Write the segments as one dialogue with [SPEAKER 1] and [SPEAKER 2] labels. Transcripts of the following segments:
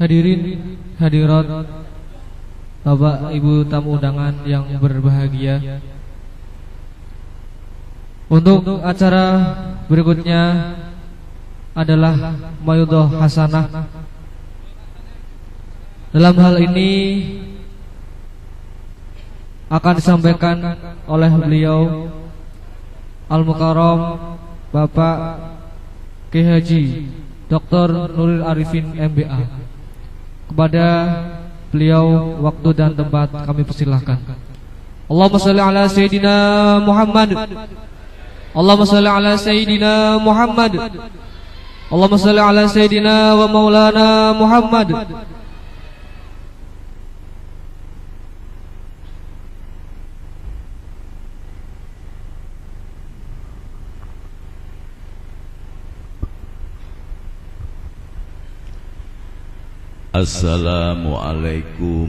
[SPEAKER 1] Hadirin hadirat Bapak Ibu tamu undangan yang berbahagia, untuk acara berikutnya adalah Mayudhah Hasanah. Dalam hal ini akan disampaikan oleh beliau Al-Mukarram Bapak Kiai Haji Dr. Nuril Arifin MBA. Kepada beliau waktu dan tempat kami persilahkan. Allahumma shalli ala Sayyidina Muhammad. Allahumma shalli ala Sayyidina Muhammad. Allahumma shalli ala Sayyidina wa Maulana Muhammad.
[SPEAKER 2] Assalamualaikum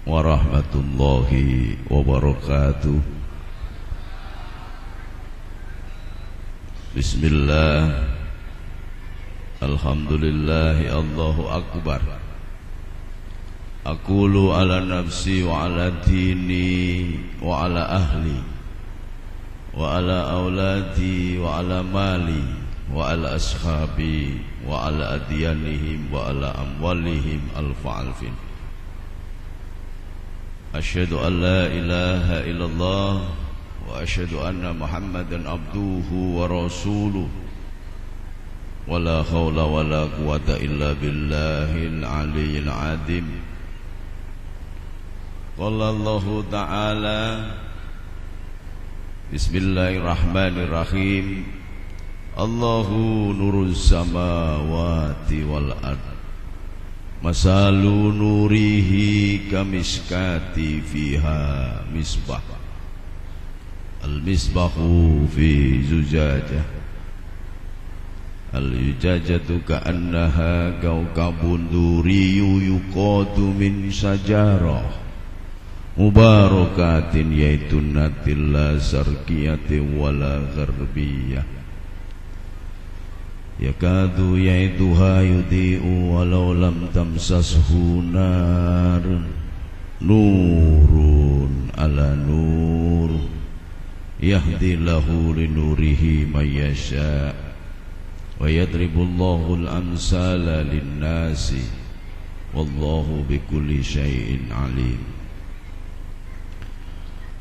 [SPEAKER 2] warahmatullahi wabarakatuh. Bismillah. Alhamdulillah. Allahu akbar. Aqulu ala nafsi wa ala dini wa ala ahli wa ala auladi wa ala mali wa ala ashabi wa ala adyanihim wa ala amwalihim alfa alfin. Asyhadu an la ilaha illallah wa asyhadu anna Muhammadan abduhu wa rasuluh. Wa la hawla wa la quwata illa billahil aliyyil azim. Qala Allahu ta'ala, bismillahirrahmanirrahim. Allahu nuruz samawati wal ard. Masalu nurihi kamiskati fiha misbah. Al-misbahu fi zujajah. Al-zujajatu ka'annaha kawkabun duriyyu yuqadu min sajarah mubarakatin yaitunatil la sarqiyatin wala gharbiyah. Yakadu yaituha yudhi'u walau lam tamsashu nar. Nurun ala nur yahdi lahu linurihi man yasha. Wa yadribullahu al-amsala lin-nasi wallahu bikulli syai'in alim.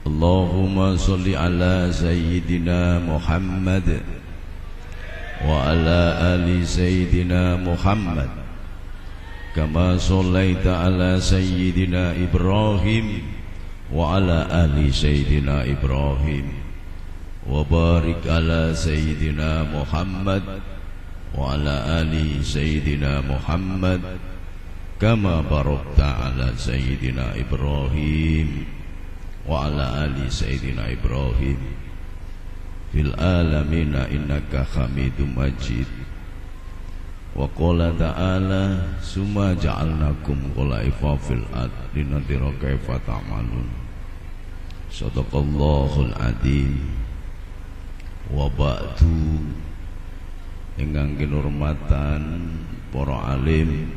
[SPEAKER 2] Allahumma sholli ala sayyidina Muhammad wa ala ali sayyidina Muhammad kama shallaita ala sayyidina Ibrahim wa ala ali sayyidina Ibrahim wa barik ala sayyidina Muhammad wa ala ali sayyidina Muhammad kama barakta ala sayyidina Ibrahim wa ala ali sayyidina Ibrahim fil alamina innaka hamidum majid. Wa qala ta'ala summa ja'alnakum khulaifa fil ard linadhira kaifa ta'malun. Shadaqallahul adzim. Wa ba'du. Ingkang kinurmatan para alim,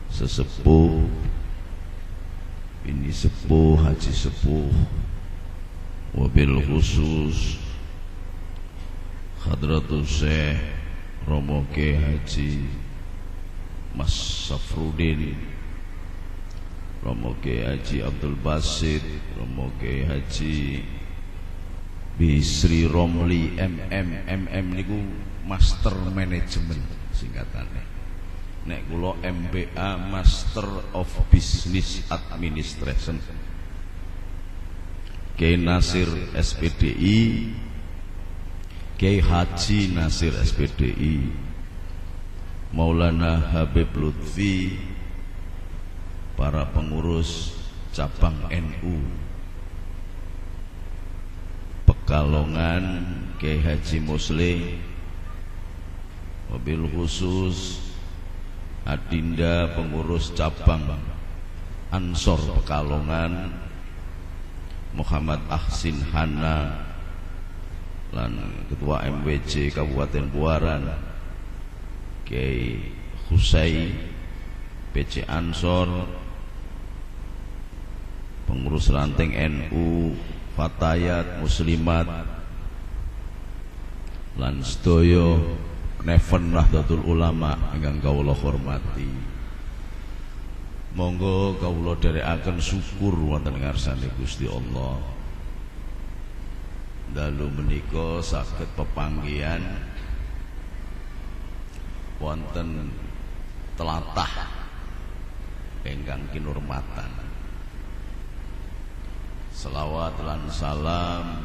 [SPEAKER 2] sesepuh, ini sepuh, haji sepuh, wabil khusus Hadratus Syekh Romo Kiai Haji Mas Safruddin, Romo Kiai Haji Abdul Basit, Romo Kiai Haji Bisri Romli MM niku Master Management singkatane. Nek kula MBA Master of Business Administration. Kiai Nasir SPDI, Kiai Haji Nasir SPDI, Maulana Habib Lutfi, para pengurus cabang NU Pekalongan, Kiai Haji Muslim, mobil khusus Adinda pengurus cabang Ansor Pekalongan, Muhammad Ahsin Hana lan Ketua MWC Kabupaten Buaran, Kiai Husai, PC Ansor, pengurus ranting NU, Fatayat, Muslimat, lan sedaya Neven Nahdlatul Ulama ingkang kawula hormati. Monggo kawula dherekaken syukur wonten ngarsane Gusti Allah. Dalu menika saged pepanggihan wonten tlatah ingkang kinurmatan. Selawat lan salam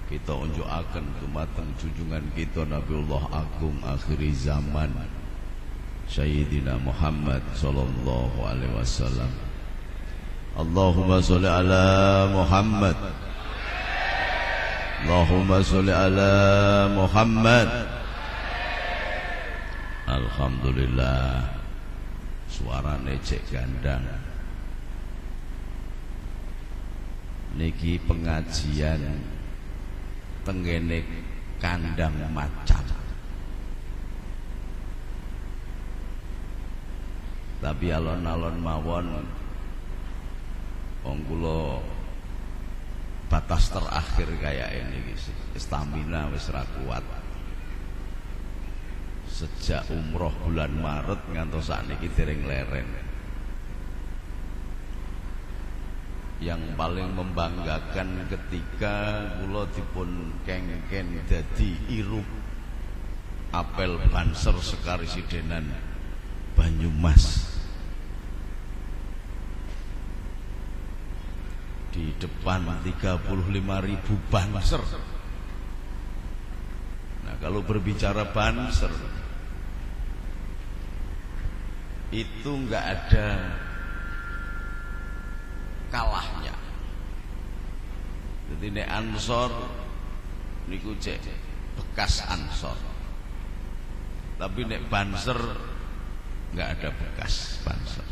[SPEAKER 2] kita unjukaken dumateng junjungan kita Nabiullah Agung akhiri zaman Sayyidina Muhammad sallallahu alaihi wasallam. Allahumma sholli ala Muhammad. Allahumma sholli ala Muhammad. Alhamdulillah, suarane cek gandang. Niki pengajian tenggene kandang macan. Tapi alon-alon mawon wong kula batas terakhir kayak ini, stamina wis ra kuat. Sejak umroh bulan Maret ngantos sakniki dereng leren. Yang paling membanggakan ketika kula dipun kengken dadi irup apel Banser Sekaresidenan Banyumas di depan 35.000 Banser. Nah, kalau berbicara Banser itu enggak ada kalahnya. Jadi nek Ansor niku cek bekas Ansor. Tapi nek Banser enggak ada bekas Banser.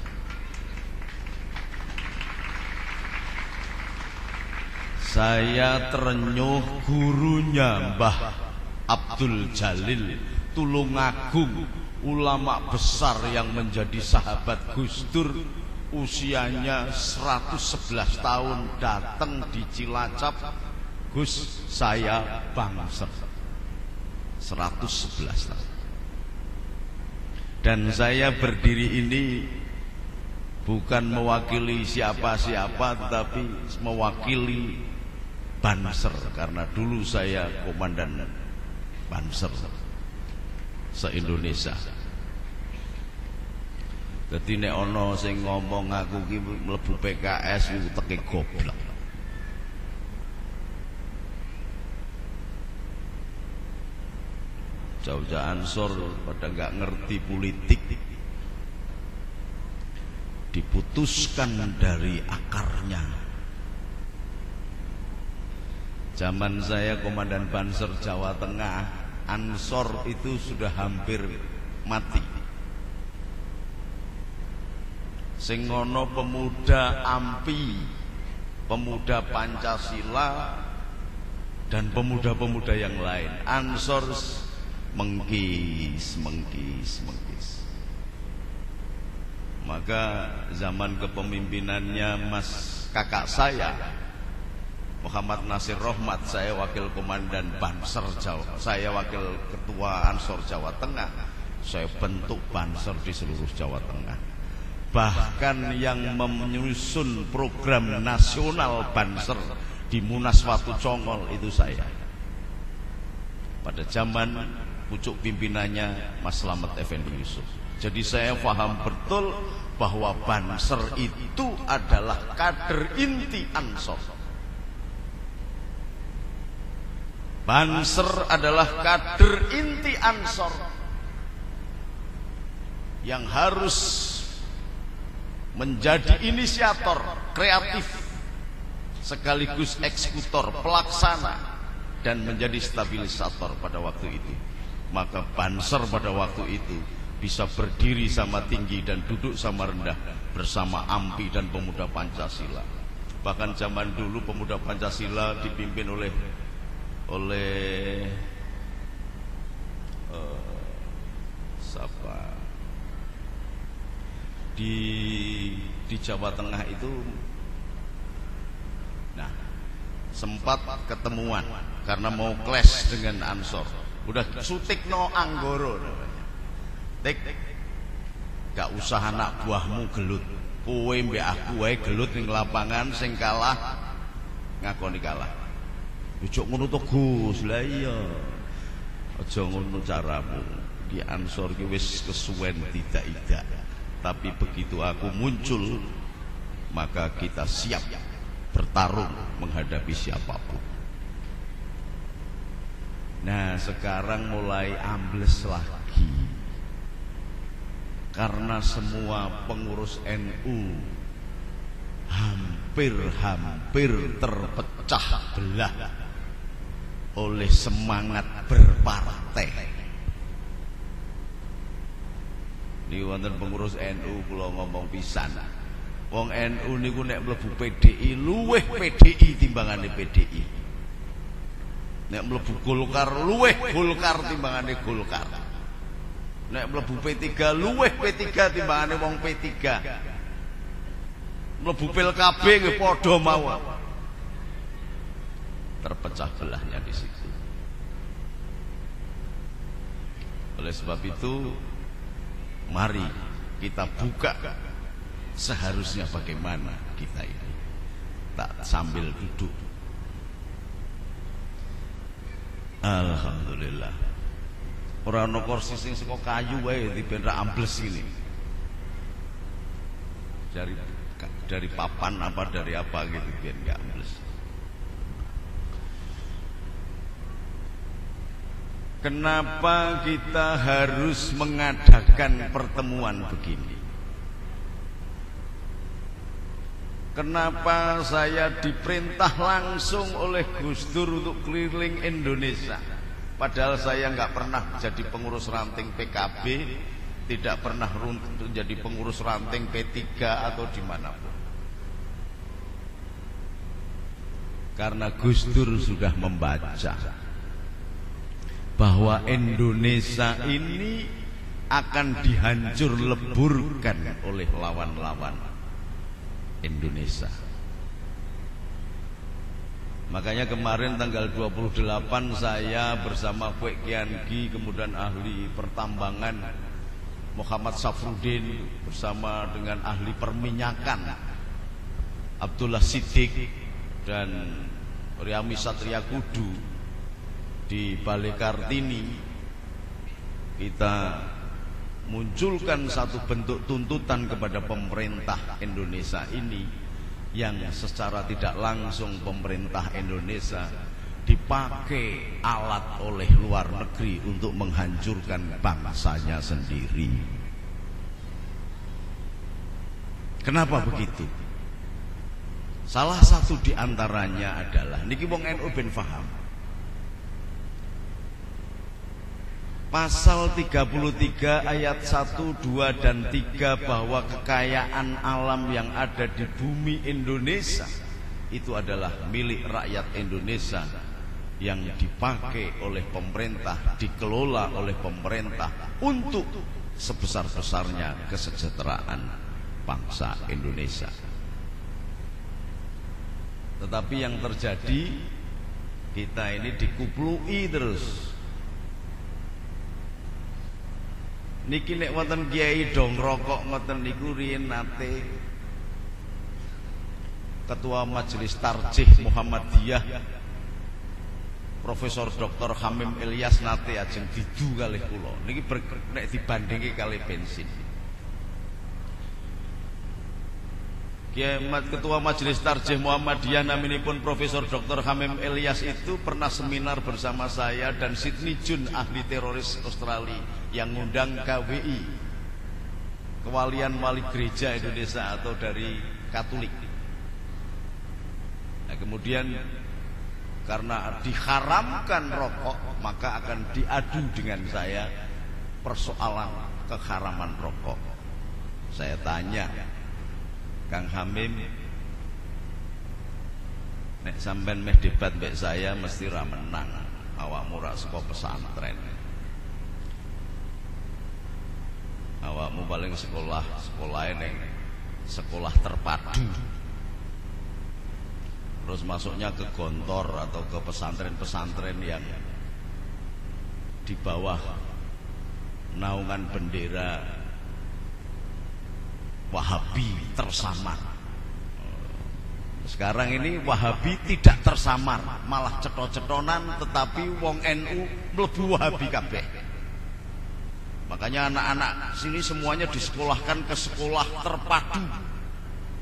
[SPEAKER 2] Saya terenyuh gurunya Mbah Abdul Jalil Tulungagung, ulama besar yang menjadi sahabat Gus Dur, usianya 111 tahun datang di Cilacap. Gus, saya Banser 111 tahun. Dan saya berdiri ini bukan mewakili siapa-siapa, tetapi mewakili Banser, karena dulu saya komandan Banser se-Indonesia. Dadi nek ana sing ngomong aku ki mlebu PKS iku teke goblok. Jauh-jauh Ansor pada enggak ngerti politik, diputuskan dari akarnya. Zaman saya komandan Banser Jawa Tengah, Ansor itu sudah hampir mati. Sing ngono pemuda AMPI, pemuda Pancasila, dan pemuda-pemuda yang lain. Ansor mengkis. Maka zaman kepemimpinannya kakak saya Muhammad Nasir Rohmat, saya wakil komandan Banser Jawa, saya wakil ketua Ansor Jawa Tengah, saya bentuk Banser di seluruh Jawa Tengah. Bahkan yang menyusun program nasional Banser di Munas Watu Congol itu saya. Pada zaman pucuk pimpinannya Mas Slamet Effendi Yusuf. Jadi saya paham betul bahwa Banser itu adalah kader inti Ansor. Banser adalah kader inti Ansor yang harus menjadi inisiator, kreatif, sekaligus eksekutor, pelaksana, dan menjadi stabilisator pada waktu itu. Maka Banser pada waktu itu bisa berdiri sama tinggi dan duduk sama rendah bersama AMPI dan pemuda Pancasila. Bahkan zaman dulu pemuda Pancasila dipimpin oleh apa di Jawa Tengah itu. Nah, sempat ketemuan karena mau clash dengan Ansor. Udah sutikno Anggoro namanya. Tik, gak usah anak buahmu gelut. Kowe mbek aku wae gelut ning lapangan, sing kalah ngakoni kalah. Ojo ngono to Gus. Lah iya. Aja ngono caramu. Di Ansor ki wis kesuwen tidak. Tapi begitu aku muncul, maka kita siap bertarung menghadapi siapapun. Nah, sekarang mulai ambles lagi. Karena semua pengurus NU hampir terpecah belah oleh semangat berpartai. Ini wonten pengurus NU kula ngomong pisan. Wong NU niku nek mlebu PDI luweh PDI timbangane PDI. Nek mlebu Golkar luweh Golkar timbangane Golkar. Nek mlebu P3 luweh P3 timbangane wong P3. Mlebu PKB nggih padha mawon. Terpecah belahnya di situ. Oleh sebab itu, mari kita buka seharusnya bagaimana kita ini. Tak sambil duduk. Alhamdulillah. Ora ana kursi sing saka kayu wae diben ra ambles ini. Dari papan apa dari apa gitu biar enggak ambles. Kenapa kita harus mengadakan pertemuan begini? Kenapa saya diperintah langsung oleh Gus Dur untuk keliling Indonesia? Padahal saya nggak pernah jadi pengurus ranting PKB, tidak pernah jadi pengurus ranting P3 atau dimanapun. Karena Gus Dur sudah membaca bahwa Indonesia ini akan dihancur leburkan oleh lawan-lawan Indonesia. Makanya kemarin tanggal 28 saya bersama Kwek Kiangi, kemudian ahli pertambangan Muhammad Safruddin bersama dengan ahli perminyakan Abdullah Siddiq dan Riami Satria Kudu di Balai Kartini, kita munculkan satu bentuk tuntutan kepada pemerintah Indonesia ini, yang secara tidak langsung pemerintah Indonesia dipakai alat oleh luar negeri untuk menghancurkan bangsanya sendiri. Kenapa begitu? Salah satu diantaranya adalah niki wong NU ben paham. Pasal 33 ayat 1, 2, dan 3 bahwa kekayaan alam yang ada di bumi Indonesia itu adalah milik rakyat Indonesia yang dipakai oleh pemerintah, dikelola oleh pemerintah untuk sebesar-besarnya kesejahteraan bangsa Indonesia. Tetapi yang terjadi, kita ini dikuplui terus. Niki nek wonten kiai dong rokok ngoten niku riyen nate Ketua Majelis Tarjih Muhammadiyah Profesor Dr. Hamim Ilyas nate ajeng didu kalih kula. Niki nek dibandingke kalih bensin. Ketua Majelis Tarjih Muhammadiyah naminipun Profesor Dr. Hamim Ilyas itu pernah seminar bersama saya dan Sidney Jun, ahli teroris Australia, yang ngundang KWI, Kewalian Wali Gereja Indonesia atau dari Katolik. Nah, kemudian karena diharamkan rokok, maka akan diadu dengan saya persoalan keharaman rokok. Saya tanya, Kang Hamim, nek sampean meh debat mbek saya mesti ra menang, awakmu ra saka pesantren. awakmu paling sekolah neng sekolah terpadu, terus masuknya ke gontor atau ke pesantren-pesantren yang di bawah naungan bendera Wahabi tersamar. Sekarang ini Wahabi tidak tersamar, malah ceto-cetonan, tetapi wong NU mlebu Wahabi kabeh. Makanya anak-anak sini semuanya disekolahkan ke sekolah terpadu.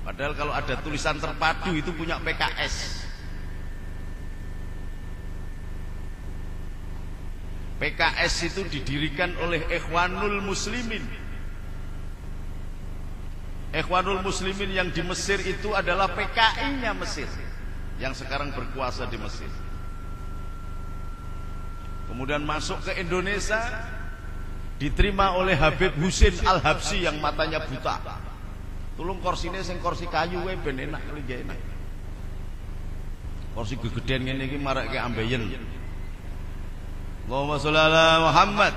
[SPEAKER 2] Padahal kalau ada tulisan terpadu itu punya PKS. PKS itu didirikan oleh Ikhwanul Muslimin. Ikhwanul Muslimin yang di Mesir itu adalah PKI-nya Mesir, yang sekarang berkuasa di Mesir. Kemudian masuk ke Indonesia, diterima oleh Habib Husin Al-Habsyi yang matanya buta. Tulung korsine sing kursi kayu wae ben enak kali enak. Kursi gegedean ngene iki marake ambeien. Allahumma sholli ala Muhammad.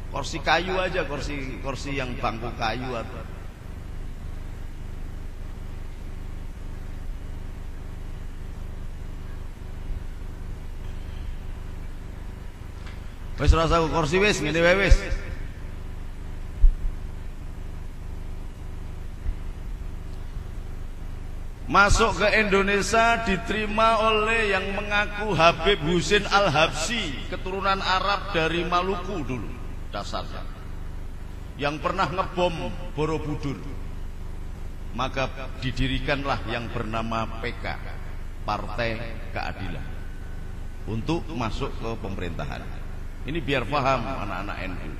[SPEAKER 2] Kursi kayu aja, kursi yang bangku kayu atau wis rasa kursi wis ngene wae wis. Masuk ke Indonesia diterima oleh yang mengaku Habib Husin Al-Habsyi, keturunan Arab dari Maluku dulu dasarnya, yang pernah ngebom Borobudur. Maka didirikanlah yang bernama PK, Partai Keadilan, untuk masuk ke pemerintahan. Ini biar paham anak-anak NU.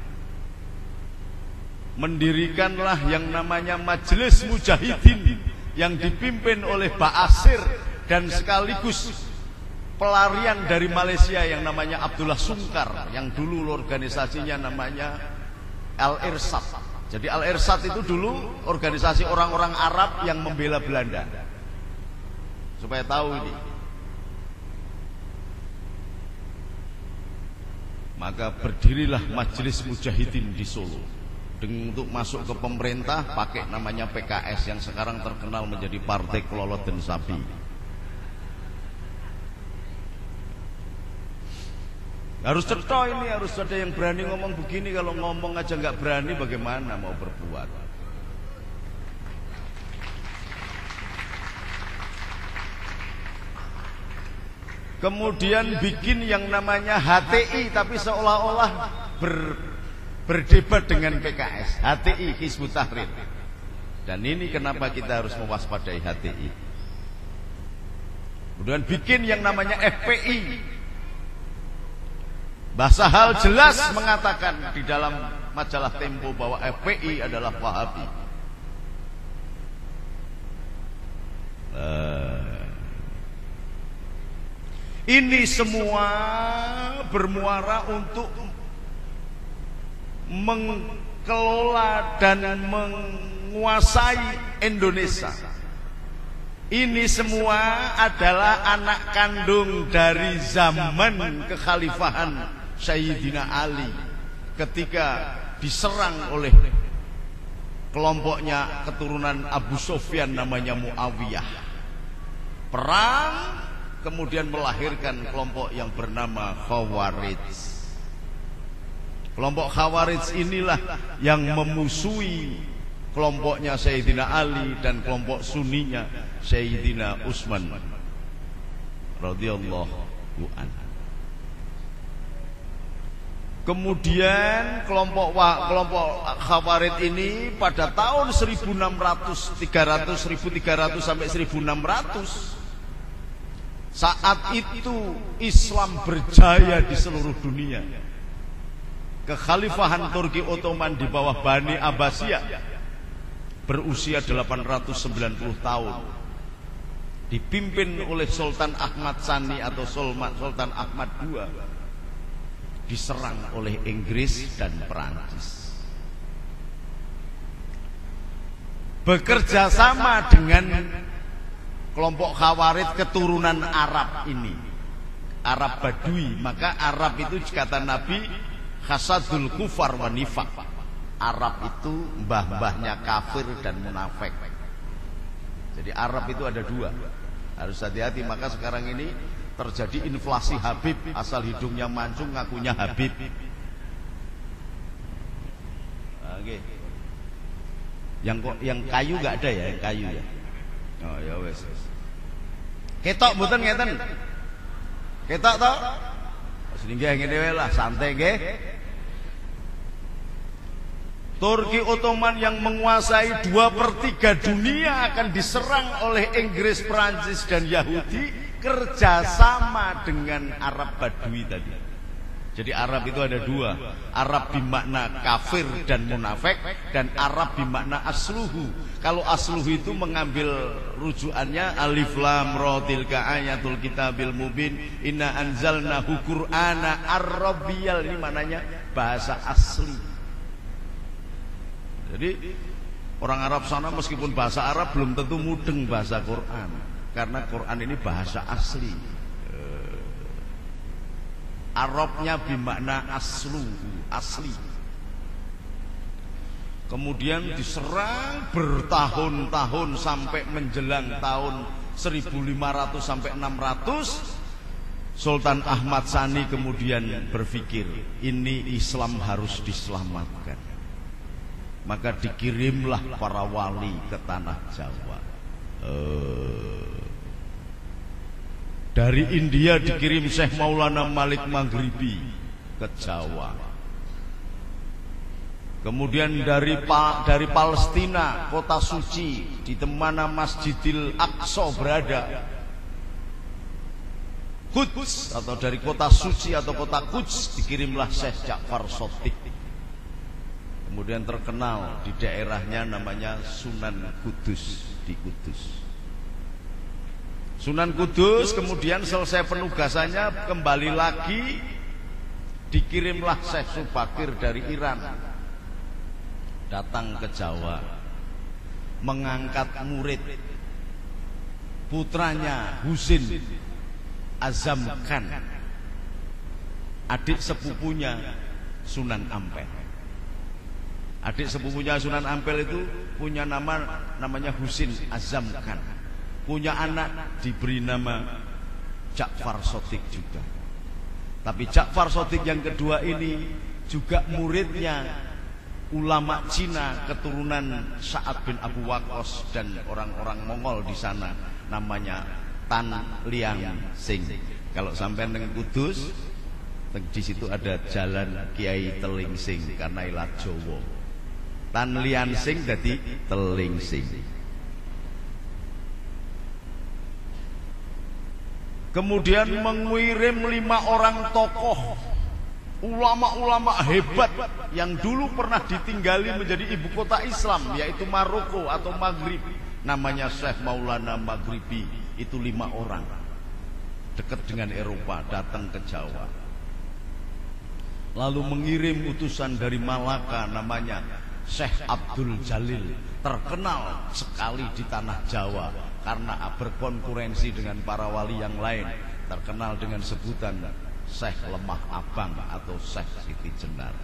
[SPEAKER 2] Mendirikanlah yang namanya Majelis Mujahidin yang dipimpin oleh Ba'asir dan sekaligus pelarian dari Malaysia yang namanya Abdullah Sungkar, yang dulu organisasinya namanya Al-Irsad. Jadi Al-Irsad itu dulu organisasi orang-orang Arab yang membela Belanda. Supaya tahu ini. Maka berdirilah Majelis Mujahidin di Solo untuk masuk ke pemerintah pakai namanya PKS yang sekarang terkenal menjadi Partai Kelolot dan Sapi. Harus cetok ini, harus ada yang berani ngomong begini. Kalau ngomong aja nggak berani, bagaimana mau berbuat? Kemudian bikin yang namanya HTI, tapi seolah-olah berdebat dengan PKS. HTI, Hizbut Tahrir. Dan ini kenapa kita harus mewaspadai HTI. Kemudian bikin yang namanya FPI. Mbah Sahal jelas mengatakan di dalam majalah Tempo bahwa FPI adalah Wahabi. Ini semua bermuara untuk mengelola dan menguasai Indonesia. Ini semua adalah anak kandung dari zaman kekhalifahan Sayyidina Ali ketika diserang oleh kelompoknya keturunan Abu Sufyan namanya Muawiyah. Perang kemudian melahirkan kelompok yang bernama Khawarij. Kelompok Khawarij inilah yang memusuhi kelompoknya Sayyidina Ali dan kelompok Sunninya Sayyidina Utsman radhiyallahu anhu. Kemudian kelompok Khawarij ini pada tahun 1300 sampai 1600, saat itu Islam berjaya di seluruh dunia. Kekhalifahan Turki Ottoman di bawah Bani Abbasiyah berusia 890 tahun, dipimpin oleh Sultan Ahmad Tsani atau Sultan Ahmad II, diserang oleh Inggris dan Perancis. Bekerja sama dengan kelompok Khawarij keturunan Arab ini, Arab Badui. Maka Arab itu kata Nabi hasadul kufar wa nifaq. Arab itu mbah-mbahnya kafir dan munafik. Jadi Arab itu ada dua. Harus hati-hati, maka sekarang ini terjadi inflasi Habib, asal hidungnya mancung ngakunya Habib. Oke. Yang kayu enggak ada ya, yang kayu ya. Oh ya wes. Ketok mboten ngeten. Ketok to? Sehingga ngene wae lah, santai nggih. Turki Ottoman yang menguasai 2/3 dunia akan diserang oleh Inggris, Prancis dan Yahudi kerjasama dengan Arab Badui tadi. Jadi Arab itu ada dua, Arab bermakna kafir dan munafik, dan Arab bermakna asluhu. Kalau asluhu itu mengambil rujukannya alif lam ra tilka ayatul kitabil mubin inna anzalnahu qur'ana arabiyyal, ini maknanya bahasa asli. Jadi orang Arab sana meskipun bahasa Arab belum tentu mudeng bahasa Quran, karena Quran ini bahasa asli. Arabnya bermakna aslu, asli. Kemudian diserang bertahun-tahun sampai menjelang tahun 1500 sampai 600. Sultan Ahmad Sani kemudian berpikir, ini Islam harus diselamatkan. Maka dikirimlah para wali ke tanah Jawa. Dari India dikirim Syekh Maulana Malik Maghribi ke Jawa. Kemudian dari Palestina, kota suci di mana Masjidil Aqsa berada, Quds, atau dari kota suci atau kota Quds dikirimlah Syekh Ja'far Shadiq. Kemudian terkenal di daerahnya namanya Sunan Kudus di Kudus. Sunan Kudus kemudian selesai penugasannya kembali lagi, dikirimlah Syekh Subakir dari Iran datang ke Jawa mengangkat murid putranya Husin Azam Khan, adik sepupunya Sunan Ampel. Adik sepupunya Sunan Ampel itu punya namanya Husin Azam Khan. Punya anak diberi nama Ja'far Shadiq juga. Tapi Ja'far Shadiq yang kedua ini juga muridnya ulama Cina keturunan Sa'ad bin Abu Waqqas dan orang-orang Mongol di sana, namanya Tan Liang Sing. Kalau sampai neng Kudus, di situ ada jalan Kiai Teling Sing karena ilah Jawa. Tan Liang Sing jadi Teling Sing. Kemudian mengirim 5 orang tokoh ulama-ulama hebat yang dulu pernah ditinggali menjadi ibu kota Islam, yaitu Maroko atau Maghrib. Namanya Syekh Maulana Maghribi. Itu 5 orang dekat dengan Eropa datang ke Jawa. Lalu mengirim utusan dari Malaka namanya Syekh Abdul Jalil, terkenal sekali di tanah Jawa karena berkonkurensi dengan para wali yang lain, terkenal dengan sebutan Syekh Lemah Abang atau Syekh Siti Jenar.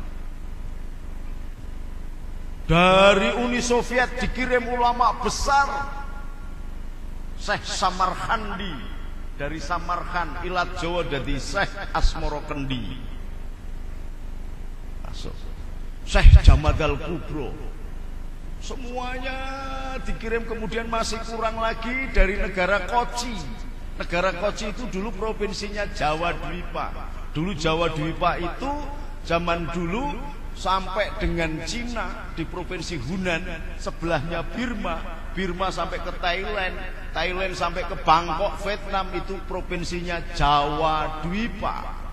[SPEAKER 2] Dari Uni Soviet dikirim ulama besar Syekh Samarkandi, dari Samarkand ilat Jawa jadi Syekh Asmorokendi. Masuk Syekh Jamadal Kubro. Semuanya dikirim. Kemudian masih kurang lagi dari negara Kochi. Negara Kochi itu dulu provinsinya Jawa Dwipa. Dulu Jawa Dwipa itu zaman dulu sampai dengan Cina di provinsi Hunan, sebelahnya Birma, Birma sampai ke Thailand, Thailand sampai ke Bangkok, Vietnam, itu provinsinya Jawa Dwipa.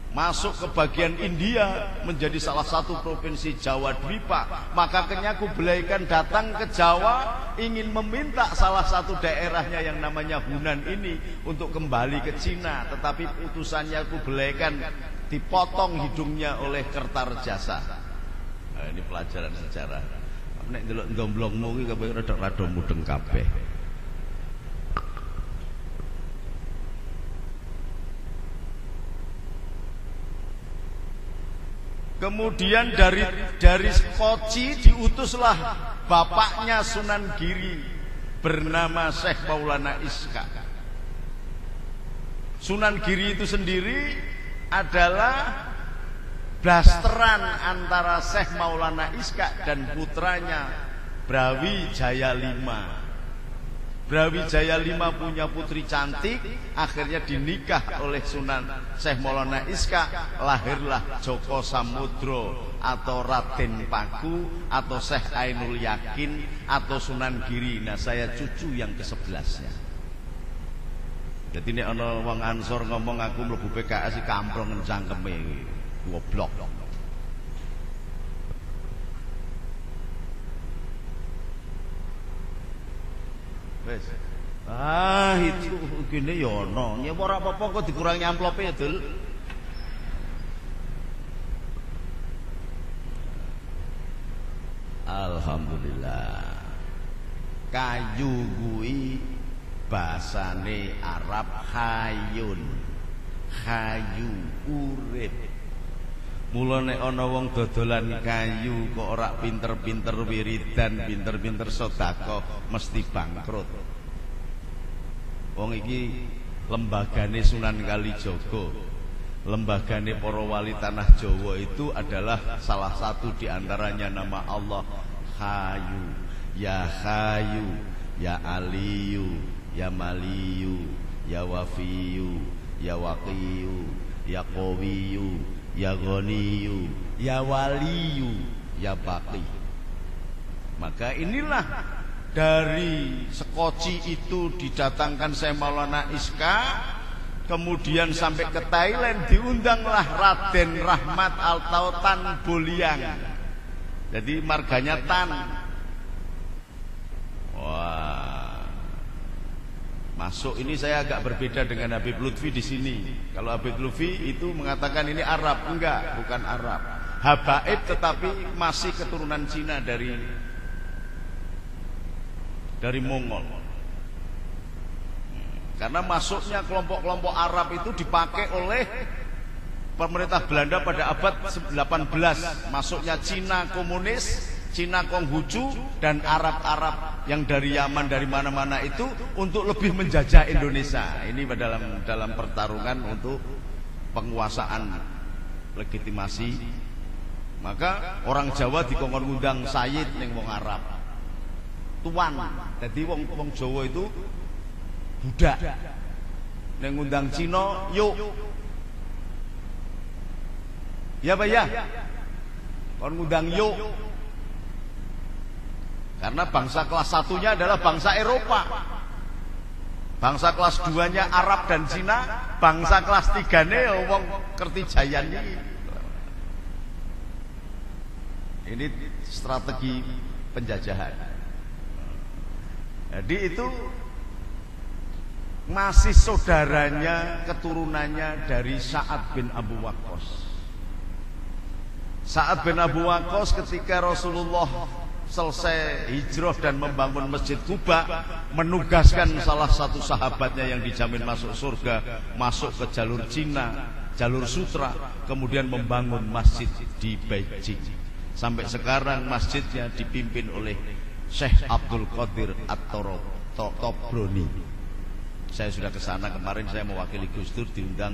[SPEAKER 2] Masuk ke bagian India menjadi salah satu provinsi Jawa Dwipa. Maka kenyang Kublai Khan datang ke Jawa ingin meminta salah satu daerahnya yang namanya Hunan ini untuk kembali ke Cina, tetapi utusannya Kublai Khan dipotong hidungnya oleh Kertarjasa. Nah, ini pelajaran sejarah. Nek ndelok ndomblongmu iki kabeh rada mudeng kabeh. Kemudian dari Koci diutuslah bapaknya Sunan Giri bernama Syekh Maulana Iskak. Sunan Giri itu sendiri adalah blasteran antara Syekh Maulana Iskak dan putranya Brawijaya V. Brawijaya V punya putri cantik, akhirnya dinikah oleh Sunan Syekh Maulana Iskak, lahirlah Joko Samudro atau Raden Paku atau Syekh Ainul Yakin atau Sunan Giri. Nah, saya cucu yang ke-11-nya. Jadi nek ana wong Ansor ngomong aku mlebu PKS kamplong cangkeme goblok. Wes. Itu gini ya ono. Ya ora apa-apa kok dikurangi amplope ya, Dul. Alhamdulillah. Kayu kuwi basane Arab hayun. Kayu urip. Mula nek ana wong dodolan kayu kok ora pinter-pinter wiridan, pinter-pinter sedekah mesti bangkrut. Wong iki lembagane Sunan Kalijaga, lembagane para wali tanah Jawa itu adalah salah satu di antaranya nama Allah Hayu, ya Hayu, ya Aliyu, ya Maliyu, ya Wafiyu, ya Waqiyu, ya Qawiyu, ya Ghaniyu, ya Waliyu, ya Baqi. Maka inilah dari Sekoci itu didatangkan Syekh Maulana Iskak, kemudian sampai ke Thailand diundanglah Raden Rahmat atau Tan Boliang. Jadi marganya Tan. Wah, masuk ini saya agak berbeda dengan Habib Lutfi di sini. Kalau Habib Lutfi itu mengatakan ini Arab, enggak, bukan Arab. Habaib tetapi masih keturunan Cina dari Mongol. Karena masuknya kelompok-kelompok Arab itu dipakai oleh pemerintah Belanda pada abad 18. Masuknya Cina komunis, Cina Konghucu, dan Arab-Arab yang dari Yaman, dari mana-mana itu untuk lebih menjajah Indonesia. Ini dalam pertarungan untuk penguasaan legitimasi. Maka orang Jawa dikongkon ngundang Sayyid ning wong Arab. Tuan. Jadi wong Jawa itu budak. Ning ngundang Cina, yuk. Ya Pak ya. Kon ngundang yuk. Karena bangsa kelas satunya adalah bangsa Eropa. Bangsa kelas 2-nya Arab dan Cina, bangsa kelas 3-nya wong Kertijayan ini. Ini strategi penjajahan. Jadi itu masih saudaranya, keturunannya dari Sa'ad bin Abu Waqqas. Sa'ad bin Abu Waqqas ketika Rasulullah selesai hijrah dan membangun Masjid Quba, menugaskan salah satu sahabatnya yang dijamin masuk surga, masuk ke jalur Cina, jalur sutra, kemudian membangun masjid di Beijing. Sampai sekarang masjidnya dipimpin oleh Syekh Abdul Qadir At-Tobroni. Saya sudah ke sana kemarin, saya mewakili Gus Dur, diundang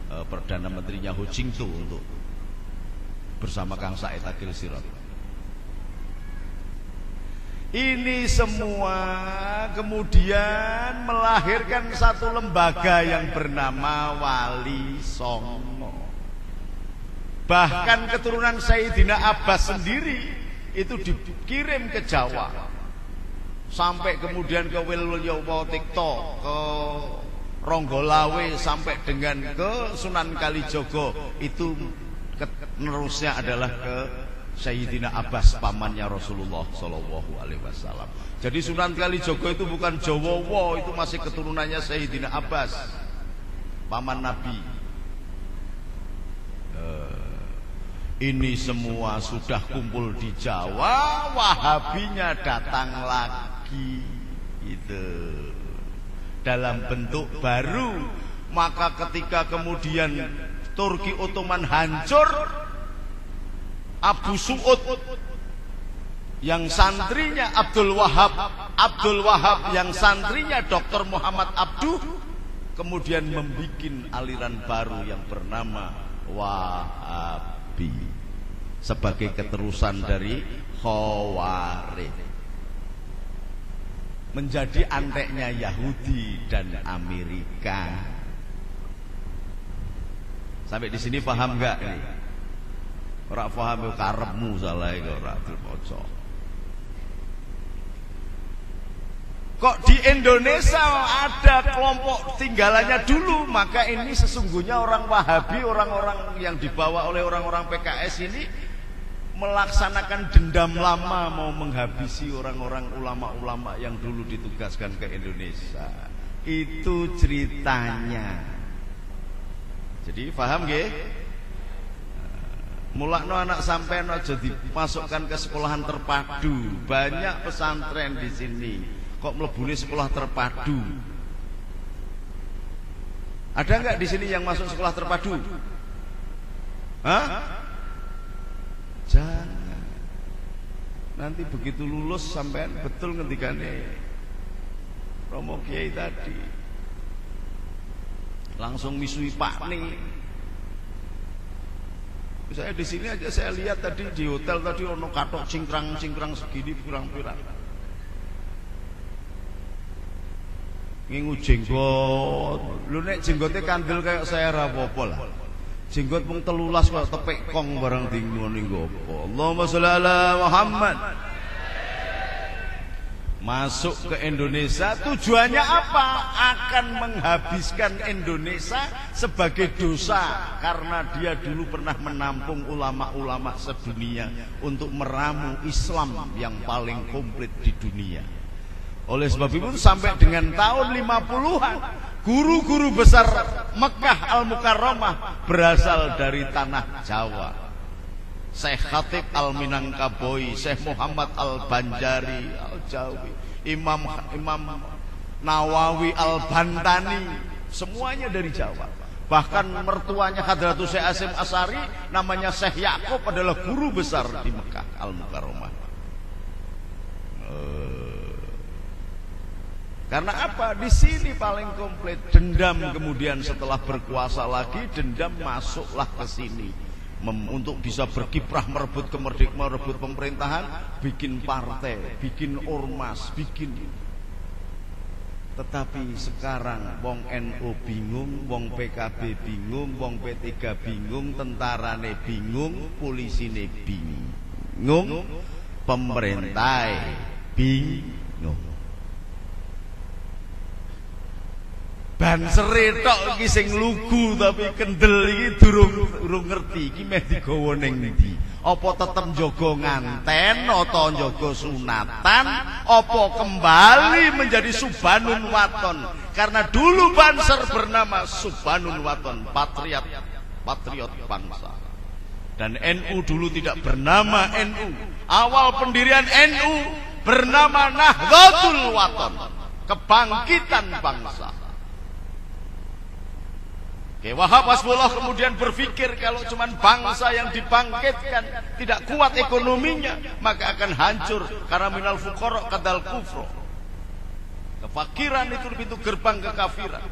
[SPEAKER 2] Perdana Menterinya Ho Jingto untuk bersama Kang Said Akil Sirot. Ini semua kemudian melahirkan satu lembaga yang bernama Wali Songo. Bahkan keturunan Sayyidina Abbas sendiri itu dikirim ke Jawa, sampai kemudian ke Wilyowotikto, ke Ronggolawe, sampai dengan ke Sunan Kalijogo. Itu penerusnya adalah ke Sayyidina Abbas, pamannya Rasulullah Sallallahu Alaihi Wasallam. Jadi Sunan Kalijogo itu bukan Jawa, itu masih keturunannya Sayyidina Abbas, paman Nabi. Ini semua sudah kumpul di Jawa, Wahabinya datang lagi itu dalam bentuk baru. Maka ketika kemudian Turki Ottoman hancur, Abu Su'ud, yang santrinya Abdul Wahab yang santrinya Dr. Muhammad Abduh, kemudian membuat aliran baru yang bernama Wahabi sebagai keterusan dari Khawarij, menjadi anteknya Yahudi dan Amerika. Sampai di sini paham enggak ini? Ora paham yo karepmu salah iku ora dipoco. Kok di Indonesia ada kelompok tinggalannya dulu, maka ini sesungguhnya orang Wahabi, orang-orang yang dibawa oleh orang-orang PKS ini melaksanakan dendam lama, mau menghabisi orang-orang ulama-ulama yang dulu ditugaskan ke Indonesia. Itu ceritanya. Jadi paham nggih? Mulakno anak sampean aja dimasukkan ke sekolahan terpadu. Banyak pesantren di sini. Kok mlebune sekolah terpadu? Ada enggak di sini yang masuk sekolah terpadu? Hah? Jangan. Nanti begitu lulus sampean betul ngendikane Romo Kiai tadi. Langsung misui Pak nih. Misalnya di sini aja saya lihat tadi di hotel tadi ono katok cingkrang-cingkrang segini pirang-pirang. Ngingu jenggot. Lu nek jenggotnya kandel kayak saya ra apa-apa lah. Jenggot mung 13 kok tepek kong barang dingun ning gopo. Allahumma sholli ala Muhammad. Masuk ke Indonesia tujuannya apa? Akan menghabiskan Indonesia sebagai dosa, karena dia dulu pernah menampung ulama-ulama sedunia untuk meramu Islam yang paling komplit di dunia. Oleh sebab itu sampai dengan tahun 50-an guru-guru besar Mekah Al-Mukarramah berasal dari tanah Jawa. Syekh Khatib Al-Minangkabau, Syekh Muhammad Al-Banjari Al-Jawi, Imam Nawawi Al-Bantani, semuanya dari Jawa. Bahkan mertuanya Hadratus Syekh Hasyim Asy'ari namanya Syekh Yakub adalah guru besar di Mekah Al-Mukarramah. Karena apa? Di sini paling komplit. Dendam kemudian setelah berkuasa lagi, dendam masuklah ke sini untuk bisa berkiprah merebut kemerdekaan, merebut pemerintahan, bikin partai, bikin ormas, bikin. Tetapi sekarang wong NU bingung, wong PKB bingung, wong P3 bingung, tentarane bingung, polisine bingung, pemerintah bingung. Bansere tok iki sing lugu tapi kendel iki durung ngerti iki meh digawa ning ndi. Apa tetep njaga nganten atau njaga sunatan, apa kembali menjadi Subhanun Waton? Karena dulu Banser bernama Subhanun Waton, patriot bangsa. Dan NU dulu tidak bernama NU. Awal pendirian NU bernama Nahdlatul Waton, kebangkitan bangsa. Oke, Wahab Hasbullah kemudian berpikir kalau cuma bangsa yang dibangkitkan tidak kuat ekonominya, maka akan hancur, karena minal fuqara kadal kufro. Kefakiran itu pintu gerbang kekafiran.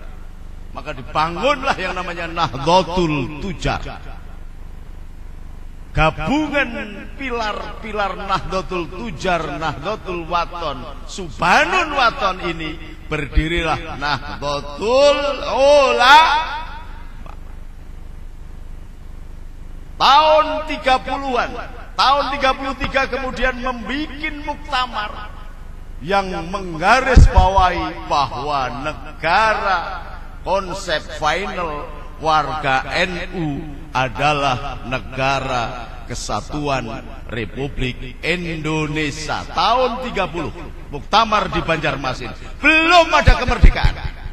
[SPEAKER 2] Maka dibangunlah yang namanya Nahdlatul Tujar. Gabungan pilar-pilar Nahdlatul Tujar, Nahdlatul Waton, Subhanun Waton ini berdirilah Nahdlatul Ulama. Tahun 30-an, tahun 33 kemudian membikin muktamar yang menggarisbawahi bahwa negara, konsep final warga NU adalah negara kesatuan Republik Indonesia. Tahun 30, muktamar di Banjarmasin, belum ada kemerdekaan.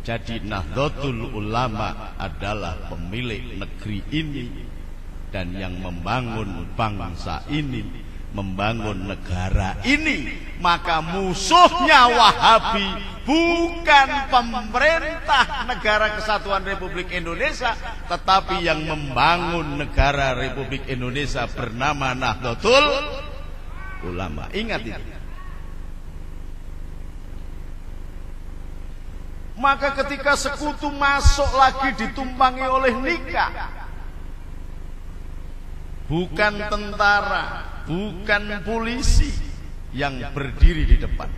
[SPEAKER 2] Jadi Nahdlatul Ulama adalah pemilik negeri ini dan yang membangun bangsa ini membangun negara ini. Maka musuhnya Wahabi bukan pemerintah Negara Kesatuan Republik Indonesia, tetapi yang membangun negara Republik Indonesia bernama Nahdlatul Ulama. Ingat itu. Maka ketika sekutu masuk lagi ditumpangi oleh nikah, bukan tentara, bukan polisi yang berdiri di depan,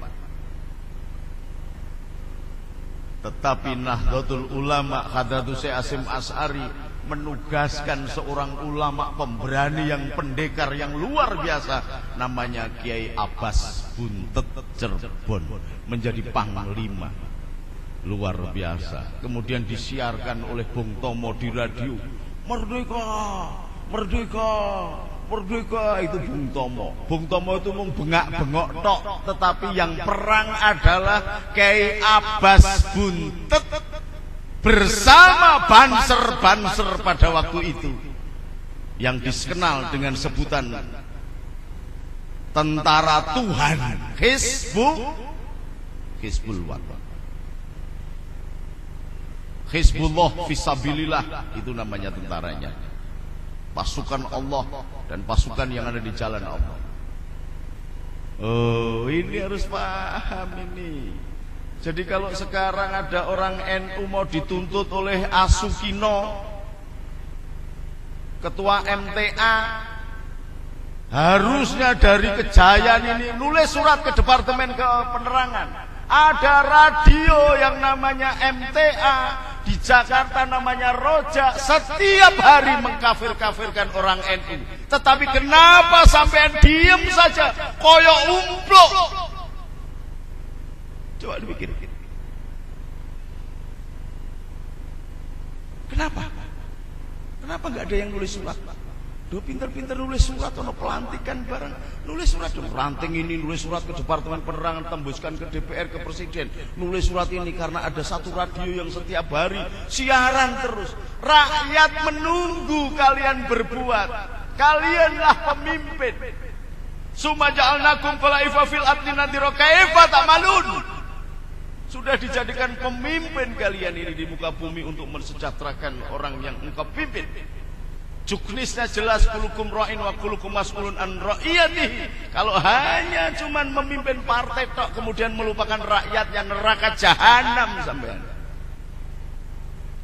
[SPEAKER 2] tetapi Nahdlatul Ulama Hadratus Syekh Hasyim Asy'ari menugaskan seorang ulama pemberani yang pendekar yang luar biasa, namanya Kiai Abbas Buntet Cirebon, menjadi panglima. Luar biasa. Kemudian disiarkan oleh Bung Tomo di radio, merdeka, merdeka, merdeka. Itu Bung Tomo. Bung Tomo itu bengak-bengok tok, tetapi yang perang adalah Kiai Abbas Buntet bersama banser-banser pada waktu itu, yang dikenal dengan sebutan tentara Tuhan, Hizbul Wathan, Hizbullah Fisabilillah, itu namanya tentaranya. Pasukan Allah dan pasukan yang ada di jalan Allah. Oh, ini harus paham ini. Jadi kalau sekarang ada orang NU mau dituntut oleh Asukino, ketua MTA, harusnya dari Kejayaan ini nulis surat ke Departemen Penerangan. Ada radio yang namanya MTA di Jakarta, namanya Roja, setiap hari mengkafir-kafirkan orang NU. Tetapi kenapa sampean diem saja, koyok umplok? Coba dipikir. Kenapa? Kenapa nggak ada yang nulis surat? Duh, pinter-pinter nulis surat, ono pelantikan barang, nulis surat dong. Ranting ini nulis surat ke Departemen Penerangan, tembuskan ke DPR, ke Presiden. Nulis surat ini karena ada satu radio yang setiap hari siaran terus. Rakyat menunggu kalian berbuat. Kalianlah pemimpin. Summa ja'alnakum khalaifa fil ardi nadhira kaifa ta'malun. Sudah dijadikan pemimpin kalian ini di muka bumi untuk mensejahterakan orang yang engkau pimpin. Juknisnya jelas, kulukum ra'in wa kulukum mas'ulun an ra'iyatihi. Kalau hanya cuman memimpin partai tok kemudian melupakan rakyat, yang neraka jahanam sampean.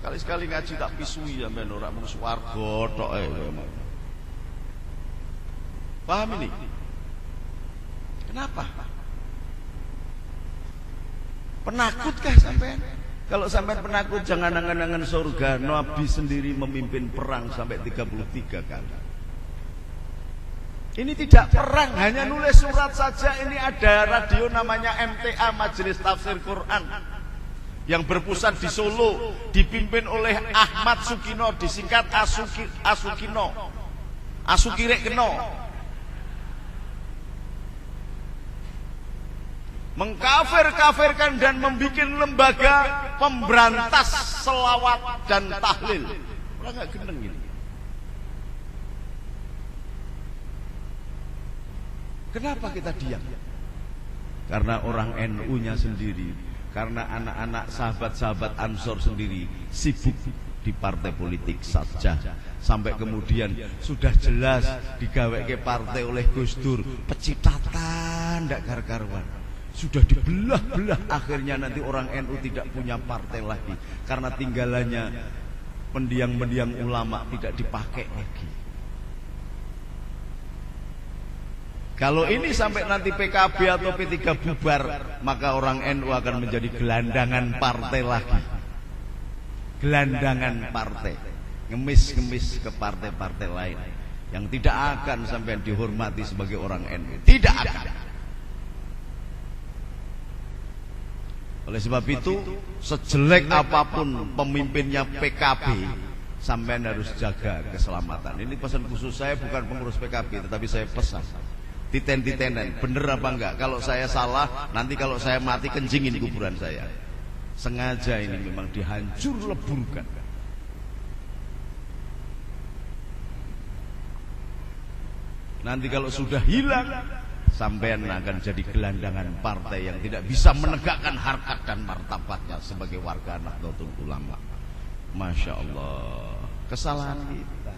[SPEAKER 2] Kali-sekali ngaji tak pisui sampean, ora mung swarga tok ae. Paham ini? Kenapa? Penakutkah sampean? Kalau sampai penakut, jangan angan-angan surga. Nabi sendiri memimpin perang sampai 33 kali. Ini tidak perang, hanya nulis surat saja. Ini ada radio namanya MTA, Majelis Tafsir Quran, yang berpusat di Solo, dipimpin oleh Ahmad Sukino, disingkat Asukino, Asukirek Keno. Mengkafir-kafirkan dan membuat lembaga pemberantas selawat dan tahlil. Orang gak gendeng ini. Kenapa kita diam? Karena orang NU-nya sendiri, karena anak-anak sahabat-sahabat Ansor sendiri sibuk di partai politik saja. Sampai kemudian sudah jelas digawe ke partai oleh Gus Dur, pecitatan ndak karu-karuan. Sudah dibelah-belah, akhirnya nanti orang NU tidak punya partai lagi karena tinggalannya pendiang-pendiang ulama tidak dipakai lagi. Kalau ini sampai nanti PKB atau P3 bubar, maka orang NU akan menjadi gelandangan partai lagi. Gelandangan partai, ngemis-ngemis ke partai-partai lain yang tidak akan sampai dihormati sebagai orang NU. Tidak akan. Oleh sebab itu, sejelek apapun pemimpinnya PKB, sampean harus jaga keselamatan. Ini pesan khusus saya, bukan pengurus PKB, tetapi saya pesan. Titen-titenan, bener apa enggak? Kalau saya salah, nanti kalau saya mati kencingin kuburan saya. Sengaja ini memang dihancur leburkan. Nanti kalau sudah hilang, sampean akan jadi gelandangan partai yang tidak bisa menegakkan harkat dan martabatnya sebagai warga Nahdlatul Ulama. Masya Allah, kesalahan kita.